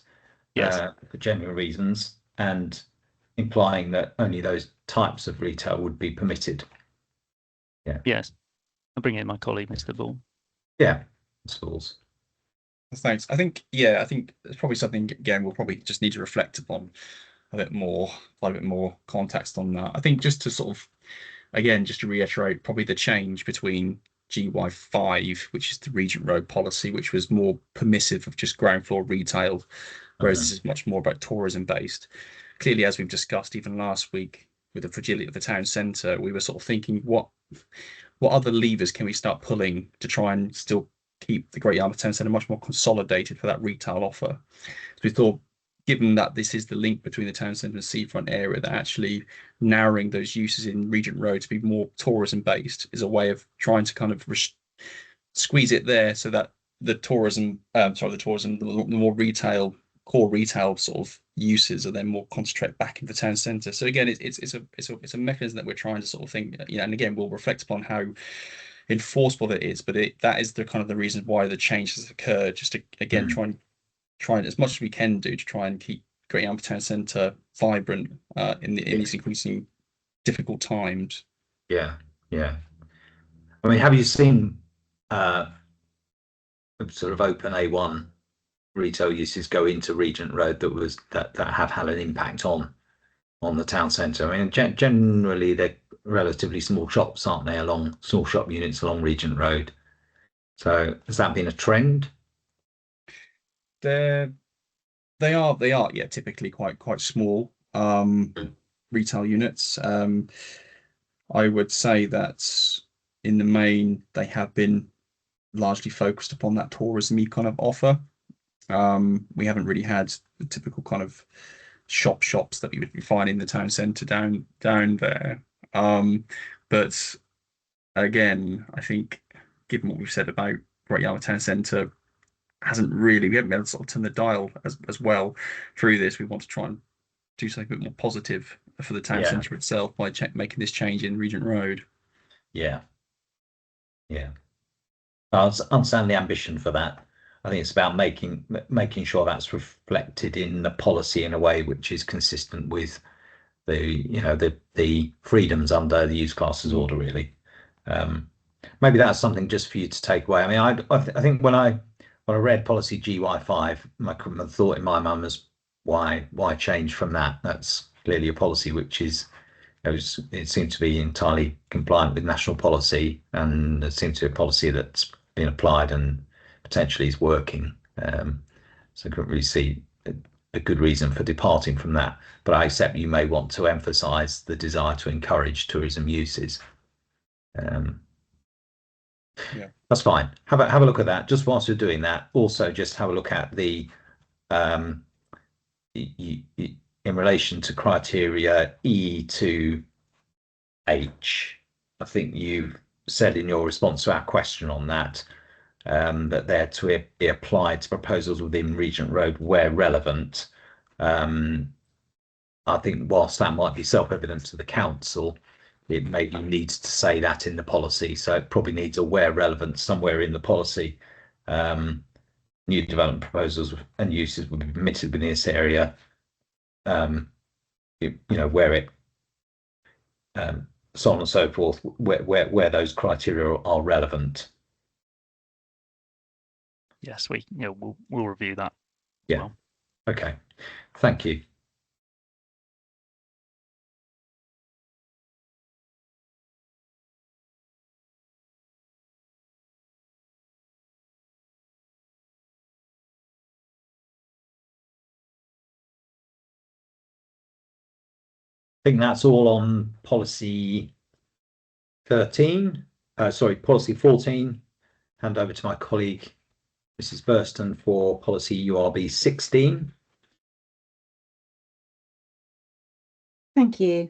for genuine reasons and implying that only those types of retail would be permitted. Yeah. Yes. I'll bring in my colleague, Mr. Ball. Yeah. Schools. Thanks. I think it's probably something, again, we'll probably just need to reflect upon a bit more context on that. I think just to sort of, again, just to reiterate, probably the change between GY5, which is the Regent Road policy, which was more permissive of just ground floor retail, whereas this is much more about tourism based. Clearly, as we've discussed even last week with the fragility of the town centre, we were sort of thinking what other levers can we start pulling to try and still keep the Great Yarmouth Town Centre much more consolidated for that retail offer. So we thought, given that this is the link between the town centre and seafront area, that actually narrowing those uses in Regent Road to be more tourism based is a way of trying to kind of squeeze it there, so that the more retail, core retail sort of uses are then more concentrated back in the town centre. So again, it's a mechanism that we're trying to sort of think, and again, we'll reflect upon how enforceable it is, but that is the kind of the reason why the change has occurred, just to again try and as much as we can do to try and keep Great Yarmouth Town Centre vibrant in these increasing difficult times. Yeah. I mean, have you seen sort of open A1 retail uses go into Regent Road that have had an impact on the town centre? I mean, generally they're relatively small shops, aren't they, small shop units along Regent Road. So has that been a trend? They are, yeah, typically quite small retail units. I would say that in the main they have been largely focused upon that tourism-y kind of offer. We haven't really had the typical kind of shops that we would find in the town centre down there. But again, I think given what we've said about Great Yarmouth Town Centre, we haven't been able to sort of turn the dial as well through this. We want to try and do something a bit more positive for the town Yeah. centre itself by making this change in Regent Road. Yeah. Yeah. I understand the ambition for that. I think it's about making sure that's reflected in the policy in a way which is consistent with the freedoms under the use classes order, really. Maybe that's something just for you to take away. I mean, I think when I read policy GY5, my thought in my mind was why change from that? That's clearly a policy which is it seemed to be entirely compliant with national policy, and it seems to be a policy that's been applied and potentially is working. So I couldn't really see a good reason for departing from that. But I accept you may want to emphasise the desire to encourage tourism uses. Yeah, that's fine. Have a look at that. Just whilst you're doing that, also just have a look at the in relation to criteria E to H. I think you've said in your response to our question on that that they're to be applied to proposals within Regent Road where relevant. I think whilst that might be self-evident to the council, it maybe needs to say that in the policy. So it probably needs a where relevant somewhere in the policy. New development proposals and uses will be permitted within this area. Where it so on and so forth, where those criteria are relevant. Yes, we'll review that. Yeah. Well. Okay. Thank you. I think that's all on policy 13. Policy 14. Hand over to my colleague, Mrs. Burston, for policy URB 16. Thank you.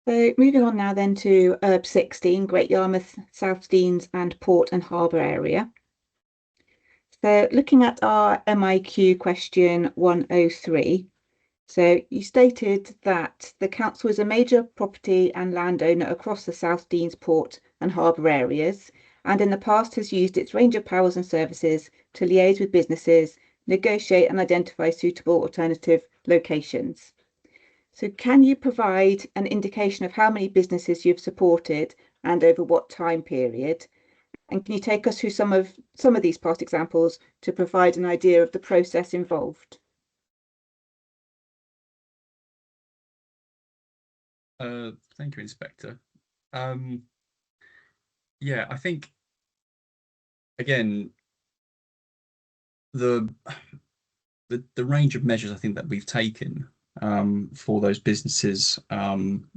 So moving on now then to URB 16, Great Yarmouth, South Denes and Port and Harbour area. So looking at our MIQ question 103, so you stated that the council is a major property and landowner across the South Denes, Port and Harbour areas, and in the past has used its range of powers and services to liaise with businesses, negotiate and identify suitable alternative locations. So can you provide an indication of how many businesses you've supported and over what time period? And can you take us through some of these past examples to provide an idea of the process involved? Thank you, Inspector. Yeah, I think again the range of measures I think that we've taken for those businesses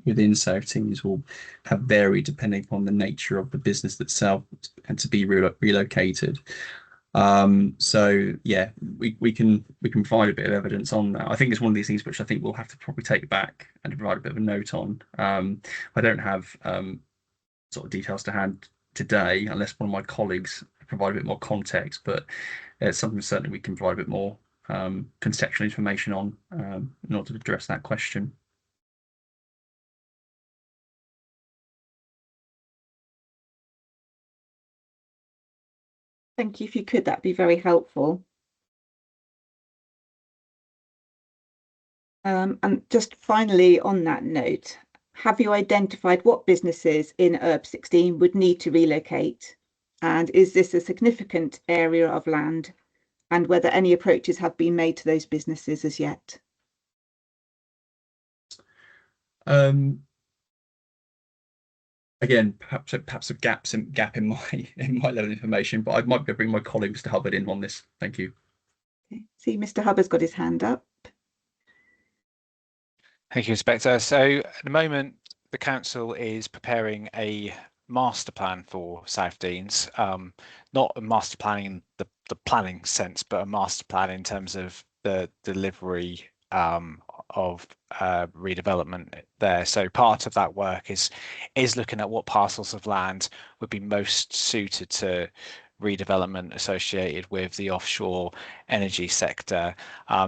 within South Denes will have varied depending upon the nature of the business itself and to be relocated. So yeah, we can provide a bit of evidence on that. I think it's one of these things which I think we'll have to probably take back and provide a bit of a note on. I don't have sort of details to hand today unless one of my colleagues provide a bit more context, but it's something certainly we can provide a bit more contextual information on in order to address that question. Thank you. If you could, that'd be very helpful. And just finally on that note, have you identified what businesses in URB 16 would need to relocate? And is this a significant area of land? And whether any approaches have been made to those businesses as yet? Again, perhaps a gap in my level of information, but I might be able to bring my colleague Mr. Hubbard in on this. Thank you. Okay. See, Mr. Hubbard's got his hand up. Thank you, Inspector. So at the moment, the council is preparing a master plan for South Denes, not a master plan in the planning sense, but a master plan in terms of the delivery of redevelopment there. So part of that work is looking at what parcels of land would be most suited to redevelopment associated with the offshore energy sector.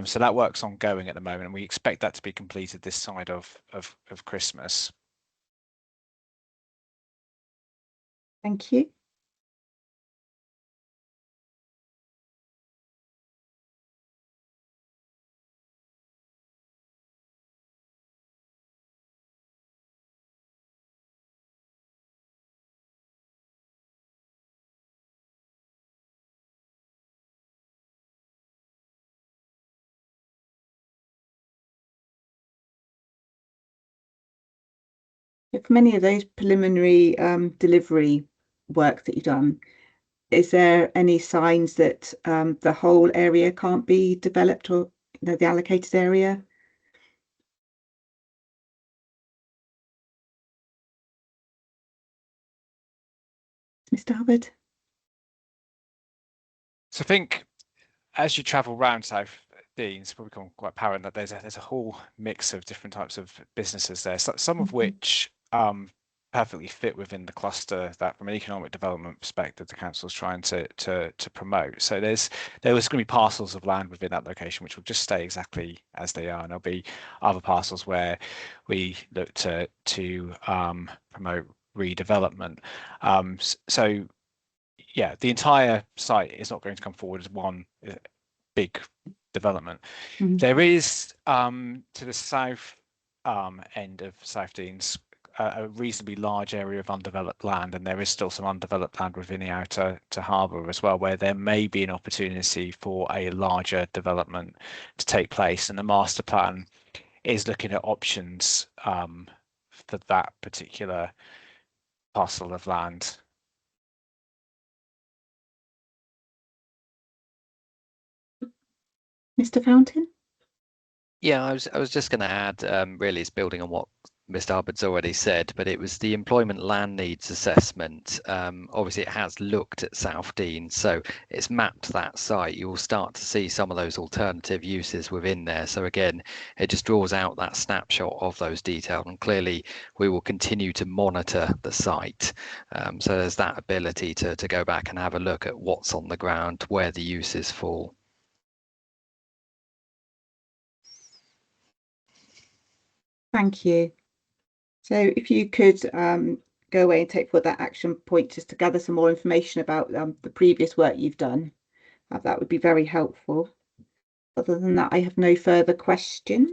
So that work's ongoing at the moment, and we expect that to be completed this side of Christmas. Thank you. For many of those preliminary delivery work that you've done, is there any signs that the whole area can't be developed, or the allocated area? Mr. Hubbard? So I think as you travel around South Dean, it's probably become quite apparent that there's a whole mix of different types of businesses there, some of which perfectly fit within the cluster that, from an economic development perspective, the council is trying to promote. So there was going to be parcels of land within that location which will just stay exactly as they are, and there'll be other parcels where we look to promote redevelopment. So yeah, the entire site is not going to come forward as one big development. There is to the south end of South Deans a reasonably large area of undeveloped land, and there is still some undeveloped land within the outer to harbour as well, where there may be an opportunity for a larger development to take place, and the master plan is looking at options for that particular parcel of land. Mr. Fountain? Yeah, I was just going to add, really, it's building on what Mr. Hubbard's already said, but it was the employment land needs assessment. Obviously, it has looked at South Dean, so it's mapped that site. You will start to see some of those alternative uses within there. So again, it just draws out that snapshot of those details, and clearly we will continue to monitor the site. So there's that ability to go back and have a look at what's on the ground, where the uses fall. Thank you. So if you could go away and take forward that action point just to gather some more information about the previous work you've done, that would be very helpful. Other than that, I have no further questions.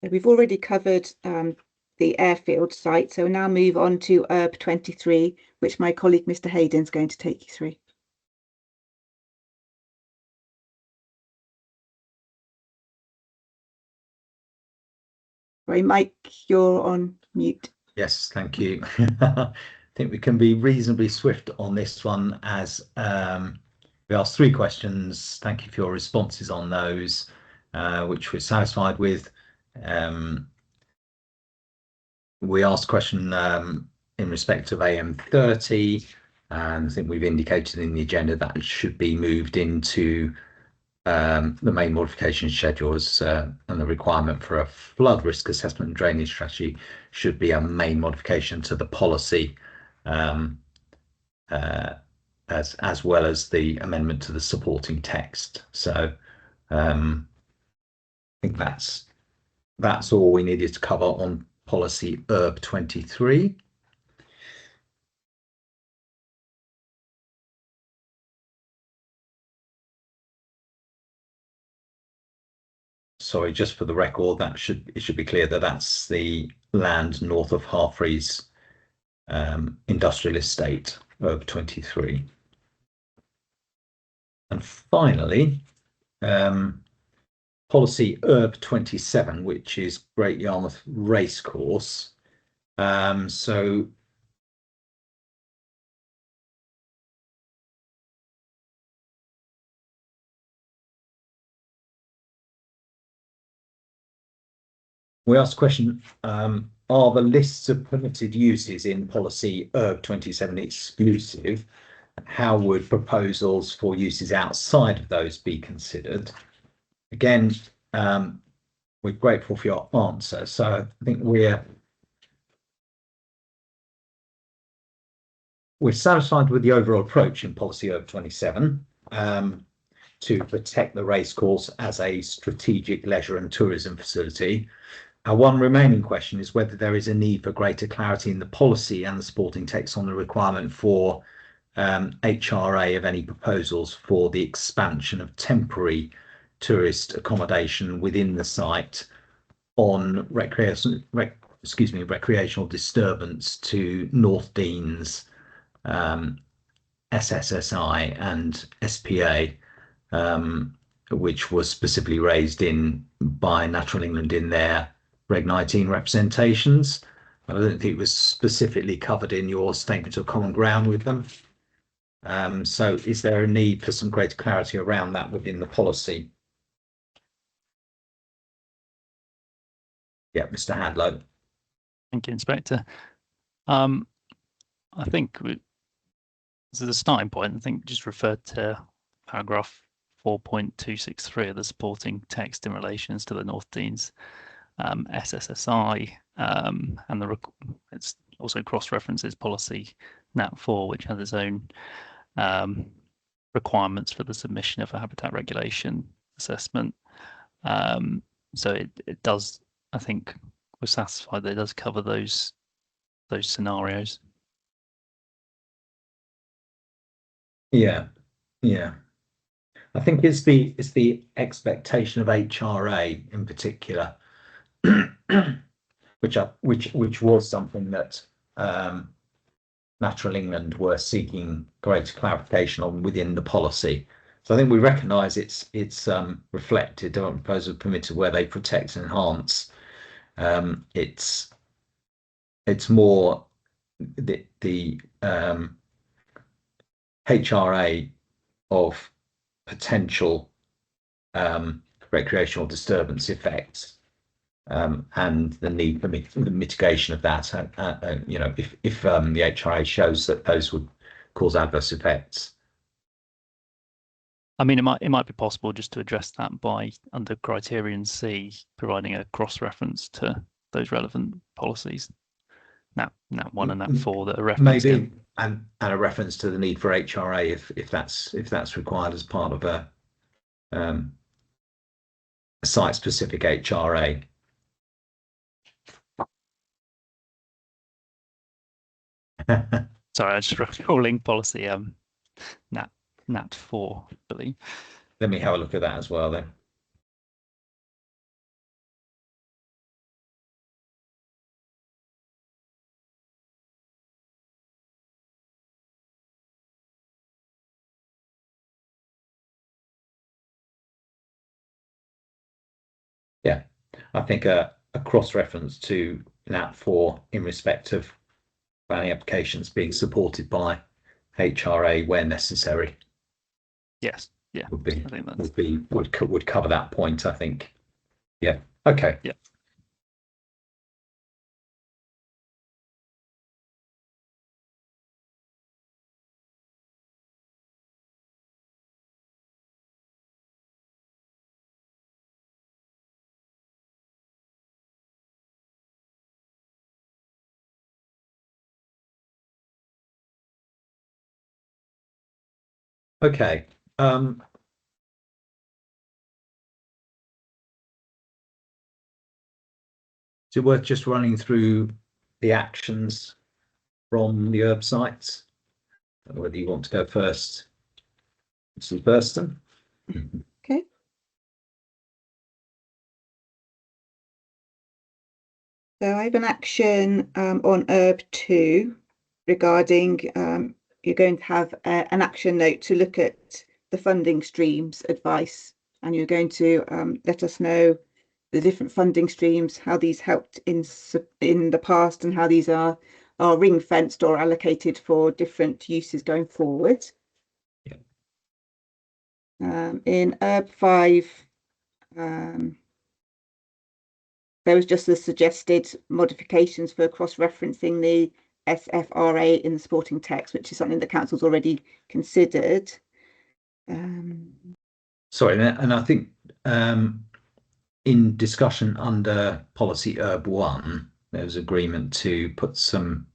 So we've already covered the airfield site, so now move on to URB 23, which my colleague Mr. Hayden's going to take you through. Sorry, Mike, you're on mute. Yes, thank you. I think we can be reasonably swift on this one, as we asked 3 questions. Thank you for your responses on those, which we're satisfied with. We asked a question in respect of AM30, and I think we've indicated in the agenda that it should be moved into the main modification schedules, and the requirement for a flood risk assessment and drainage strategy should be a main modification to the policy, as well as the amendment to the supporting text. So I think that's all we needed to cover on policy URB 23. Sorry, just for the record, it should be clear that that's the land north of Harfreys industrial estate, URB 23. And finally, policy URB 27, which is Great Yarmouth Racecourse. So we asked a question, are the lists of permitted uses in policy URB 27 exclusive? How would proposals for uses outside of those be considered? Again, we're grateful for your answer. So I think we're we're satisfied with the overall approach in policy URB 27 to protect the racecourse as a strategic leisure and tourism facility. Our one remaining question is whether there is a need for greater clarity in the policy and the sporting text on the requirement for HRA of any proposals for the expansion of temporary tourist accommodation within the site on recreational disturbance to North Deans, SSSI and SPA, which was specifically raised by Natural England in their Reg 19 representations. I don't think it was specifically covered in your statement of common ground with them. So is there a need for some greater clarity around that within the policy? Yeah, Mr. Hadlow. Thank you, Inspector. I think as a starting point, I think just referred to paragraph 4.263 of the supporting text in relation to the North Deans SSSI, and it's also cross-references policy NAT4, which has its own requirements for the submission of a habitat regulation assessment. So it does, I think we're satisfied that it does cover those scenarios. Yeah. I think it's the expectation of HRA in particular, which was something that Natural England were seeking greater clarification on within the policy. So I think we recognise it's reflected on proposal permitted where they protect and enhance. It's more the HRA of potential recreational disturbance effects, and the need for the mitigation of that. You know, if the HRA shows that those would cause adverse effects. I mean, it might be possible just to address that by under criterion C, providing a cross-reference to those relevant policies. Nat 1 and Nat 4 that are referenced. Maybe, and a reference to the need for HRA if that's required as part of a site-specific HRA. Sorry, I just recalling policy Nat 4, I believe. Let me have a look at that as well then. Yeah, I think a cross-reference to Nat 4 in respect of planning applications being supported by HRA where necessary. Yes, yeah, would cover that point, I think. Yeah. Okay. Yeah. Okay. So worth just running through the actions from the URB sites. I don't know whether you want to go first, Mrs. Burston. Okay. So I have an action on URB 2 regarding you're going to have an action note to look at the funding streams advice, and you're going to let us know the different funding streams, how these helped in the past, and how these are ring fenced or allocated for different uses going forward. Yeah. In URB 5, there was just the suggested modifications for cross-referencing the SFRA in the sporting text, which is something the council's already considered. Sorry, and I think in discussion under policy URB 1, there was agreement to put some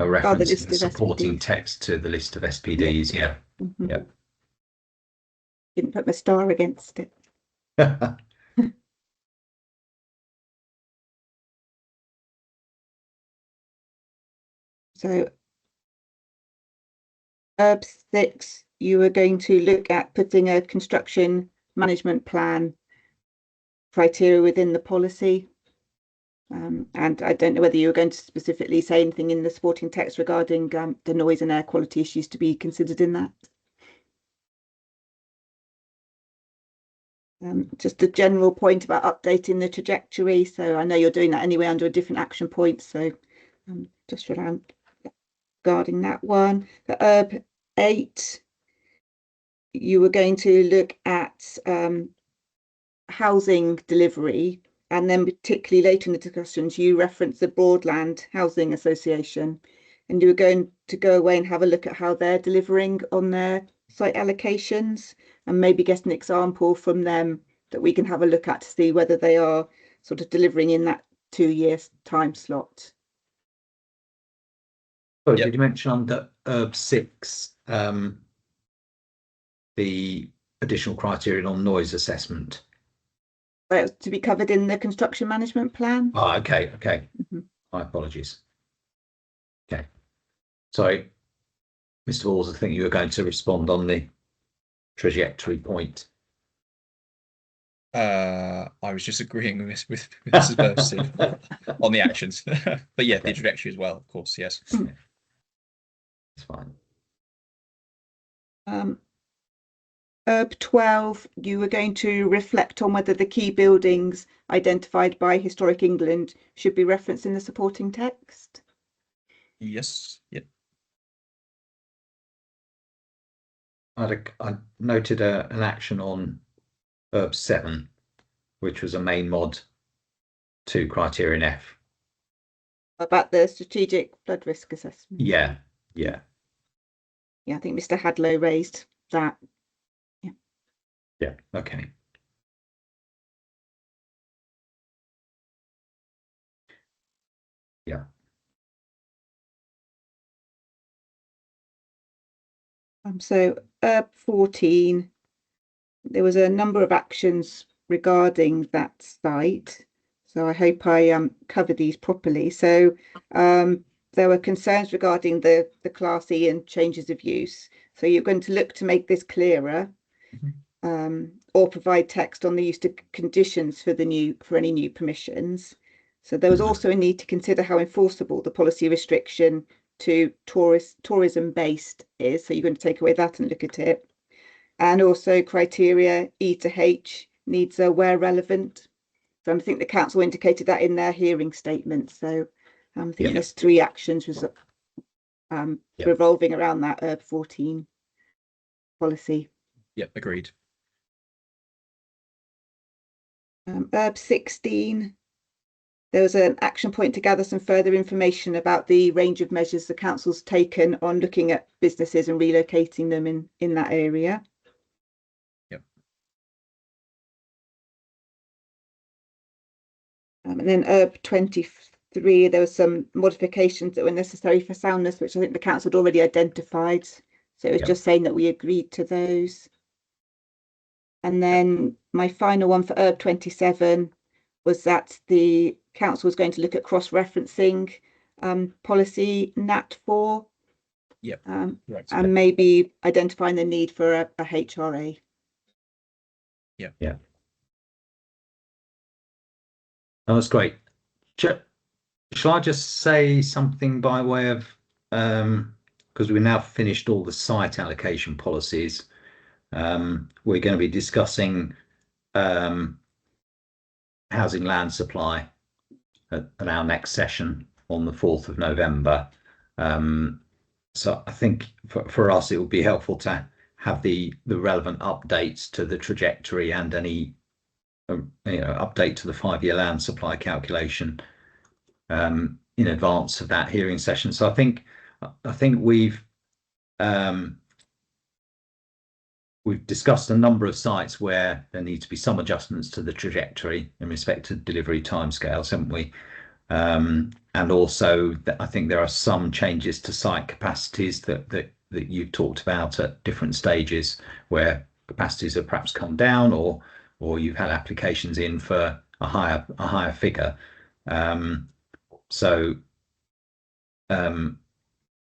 a reference in list the of supporting SPDs. text to the list of SPDs. Yeah. Mhm. Yeah. Didn't put my star against it. So URB 6, you were going to look at putting a construction management plan criteria within the policy. And I don't know whether you were going to specifically say anything in the supporting text regarding the noise and air quality issues to be considered in that. Just a general point about updating the trajectory. So I know you're doing that anyway under a different action point. So just regarding that one. The URB 8, you were going to look at housing delivery, and then particularly later in the discussions you referenced the Broadland Housing Association, and you were going to go away and have a look at how they're delivering on their site allocations and maybe get an example from them that we can have a look at to see whether they are sort of delivering in that 2-year time slot. So did you mention under URB 6 the additional criterion on noise assessment? To be covered in the construction management plan. Oh, okay. Mhm. My apologies. Okay. Sorry, Mr. Walls, I think you were going to respond on the trajectory point. I was just agreeing with Mrs. Burston on the actions, but yeah, the trajectory as well, of course. Yes, It's fine. URB 12, you were going to reflect on whether the key buildings identified by Historic England should be referenced in the supporting text. yes, yep. I noted an action on URB 7, which was a main mod to criterion F. About the strategic flood risk assessment. Yeah. Yeah, I think Mr. Hadlow raised that. Yeah. Okay. Yeah. So URB 14, there was a number of actions regarding that site. So I hope I cover these properly. So there were concerns regarding the Class E and changes of use. So you're going to look to make this clearer, or provide text on the use of conditions for any new permissions. So there was also a need to consider how enforceable the policy restriction to tourism based is. So you're going to take away that and look at it. And also criteria E to H needs where relevant. So I think the council indicated that in their hearing statement. So I think there's 3 actions revolving around that URB 14 policy. Yep, agreed. URB 16, there was an action point to gather some further information about the range of measures the council's taken on looking at businesses and relocating them in that area. Yep. And then URB 23, there were some modifications that were necessary for soundness, which I think the council had already identified. So it was just saying that we agreed to those. And then my final one for URB 27 was that the council was going to look at cross-referencing policy NAT 4. Yep. And maybe identifying the need for a HRA. Yeah. Oh, that's great. Shall I just say something by way of, because we've now finished all the site allocation policies, we're going to be discussing housing land supply at our next session on the 4th of November. So I think for us, it would be helpful to have the relevant updates to the trajectory and any update to the 5-year land supply calculation in advance of that hearing session. So I think we've discussed a number of sites where there need to be some adjustments to the trajectory in respect to delivery timescales, haven't we? And also I think there are some changes to site capacities that you've talked about at different stages, where capacities have perhaps come down, or you've had applications in for a higher figure. So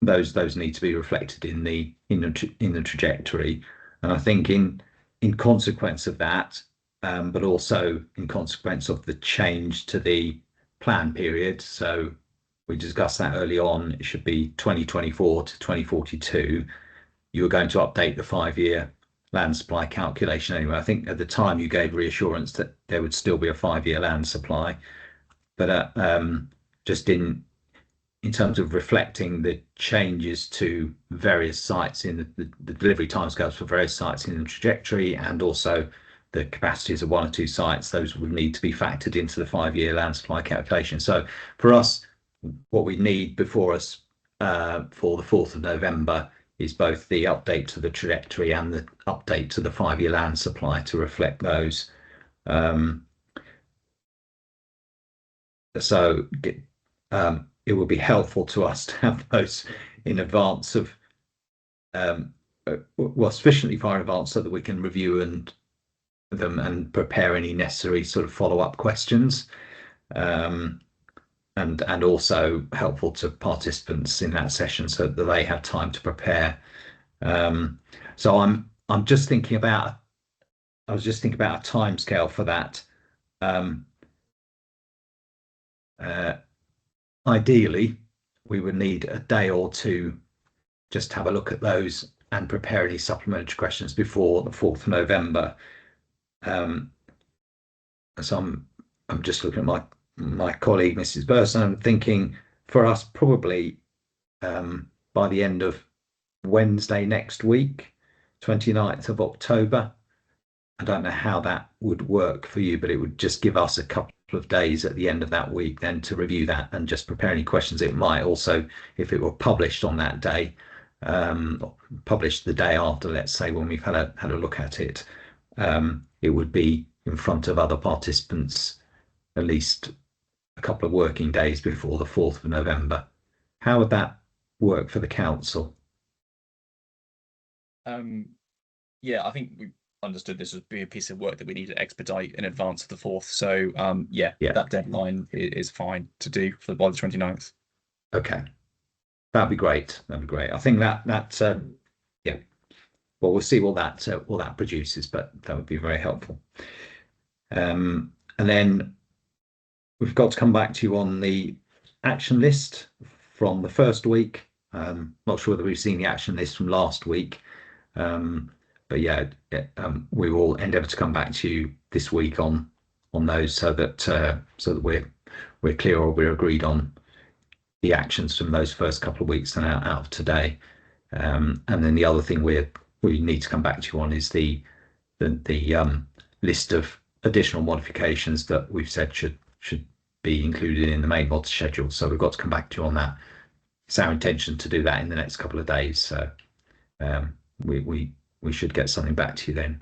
those need to be reflected in the trajectory. And I think in consequence of that, but also in consequence of the change to the plan period. So we discussed that early on. It should be 2024 to 2042. You were going to update the 5-year land supply calculation anyway. I think at the time you gave reassurance that there would still be a 5-year land supply, but just in terms of reflecting the changes to various sites in the delivery timescales for various sites in the trajectory, and also the capacities of 1 or 2 sites, those would need to be factored into the 5-year land supply calculation. So for us, what we need before us for the 4th of November is both the update to the trajectory and the update to the 5-year land supply to reflect those. So it would be helpful to us to have those in advance of, well, sufficiently far in advance so that we can review them and prepare any necessary sort of follow-up questions, and also helpful to participants in that session so that they have time to prepare. So I'm just thinking about, I was just thinking about a timescale for that. Ideally, we would need a day or two just to have a look at those and prepare any supplementary questions before the 4th of November. So I'm just looking at my colleague, Mrs. Burson. I'm thinking for us probably by the end of Wednesday next week, 29th of October. I don't know how that would work for you, but it would just give us a couple of days at the end of that week then to review that and just prepare any questions. It might also, if it were published on that day, published the day after, let's say, when we've had a look at it, it would be in front of other participants at least a couple of working days before the 4th of November. How would that work for the council? Yeah, I think we understood this would be a piece of work that we need to expedite in advance of the 4th. So yeah, that deadline is fine to do by the 29th. Okay, that'd be great. That'd be great. I think that's yeah. Well, we'll see what that produces, but that would be very helpful. And then we've got to come back to you on the action list from the first week. Not sure whether we've seen the action list from last week. But yeah, we will endeavour to come back to you this week on those, so that we're clear, or we're agreed on the actions from those first couple of weeks and out of today. And then the other thing we need to come back to you on is the list of additional modifications that we've said should be included in the main mod schedule. So we've got to come back to you on that. It's our intention to do that in the next couple of days. So we should get something back to you then.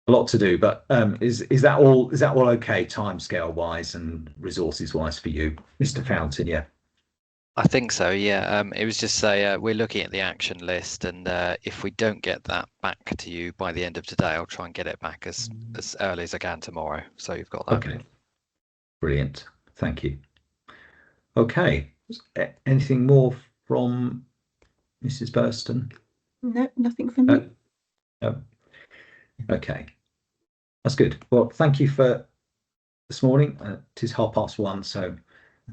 A lot to do, but is that all okay, timescale wise and resources wise for you, Mr. Fountain? Yeah, I think so. Yeah, it was just say we're looking at the action list, and if we don't get that back to you by the end of today, I'll try and get it back as early as I can tomorrow. So you've got that. Okay, brilliant. Thank you. Okay, anything more from Mrs. Burston? No, nothing from me. No. Okay, that's good. Well, thank you for this morning. It is 1:30, so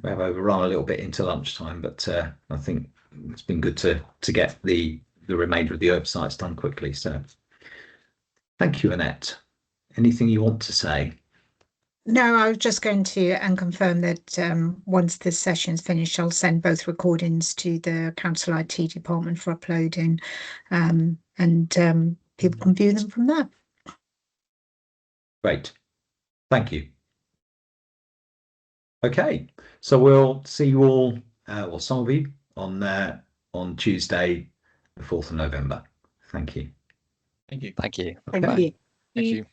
we have overrun a little bit into lunchtime, but I think it's been good to get the remainder of the URB sites done quickly. So thank you, Annette. Anything you want to say? No, I was just going to confirm that once this session's finished, I'll send both recordings to the council IT department for uploading, and people can view them from there. Great, thank you. Okay, so we'll see you all, or some of you, on Tuesday, the 4th of November. Thank you. Thank you. Thank you. Thank you. Thank you.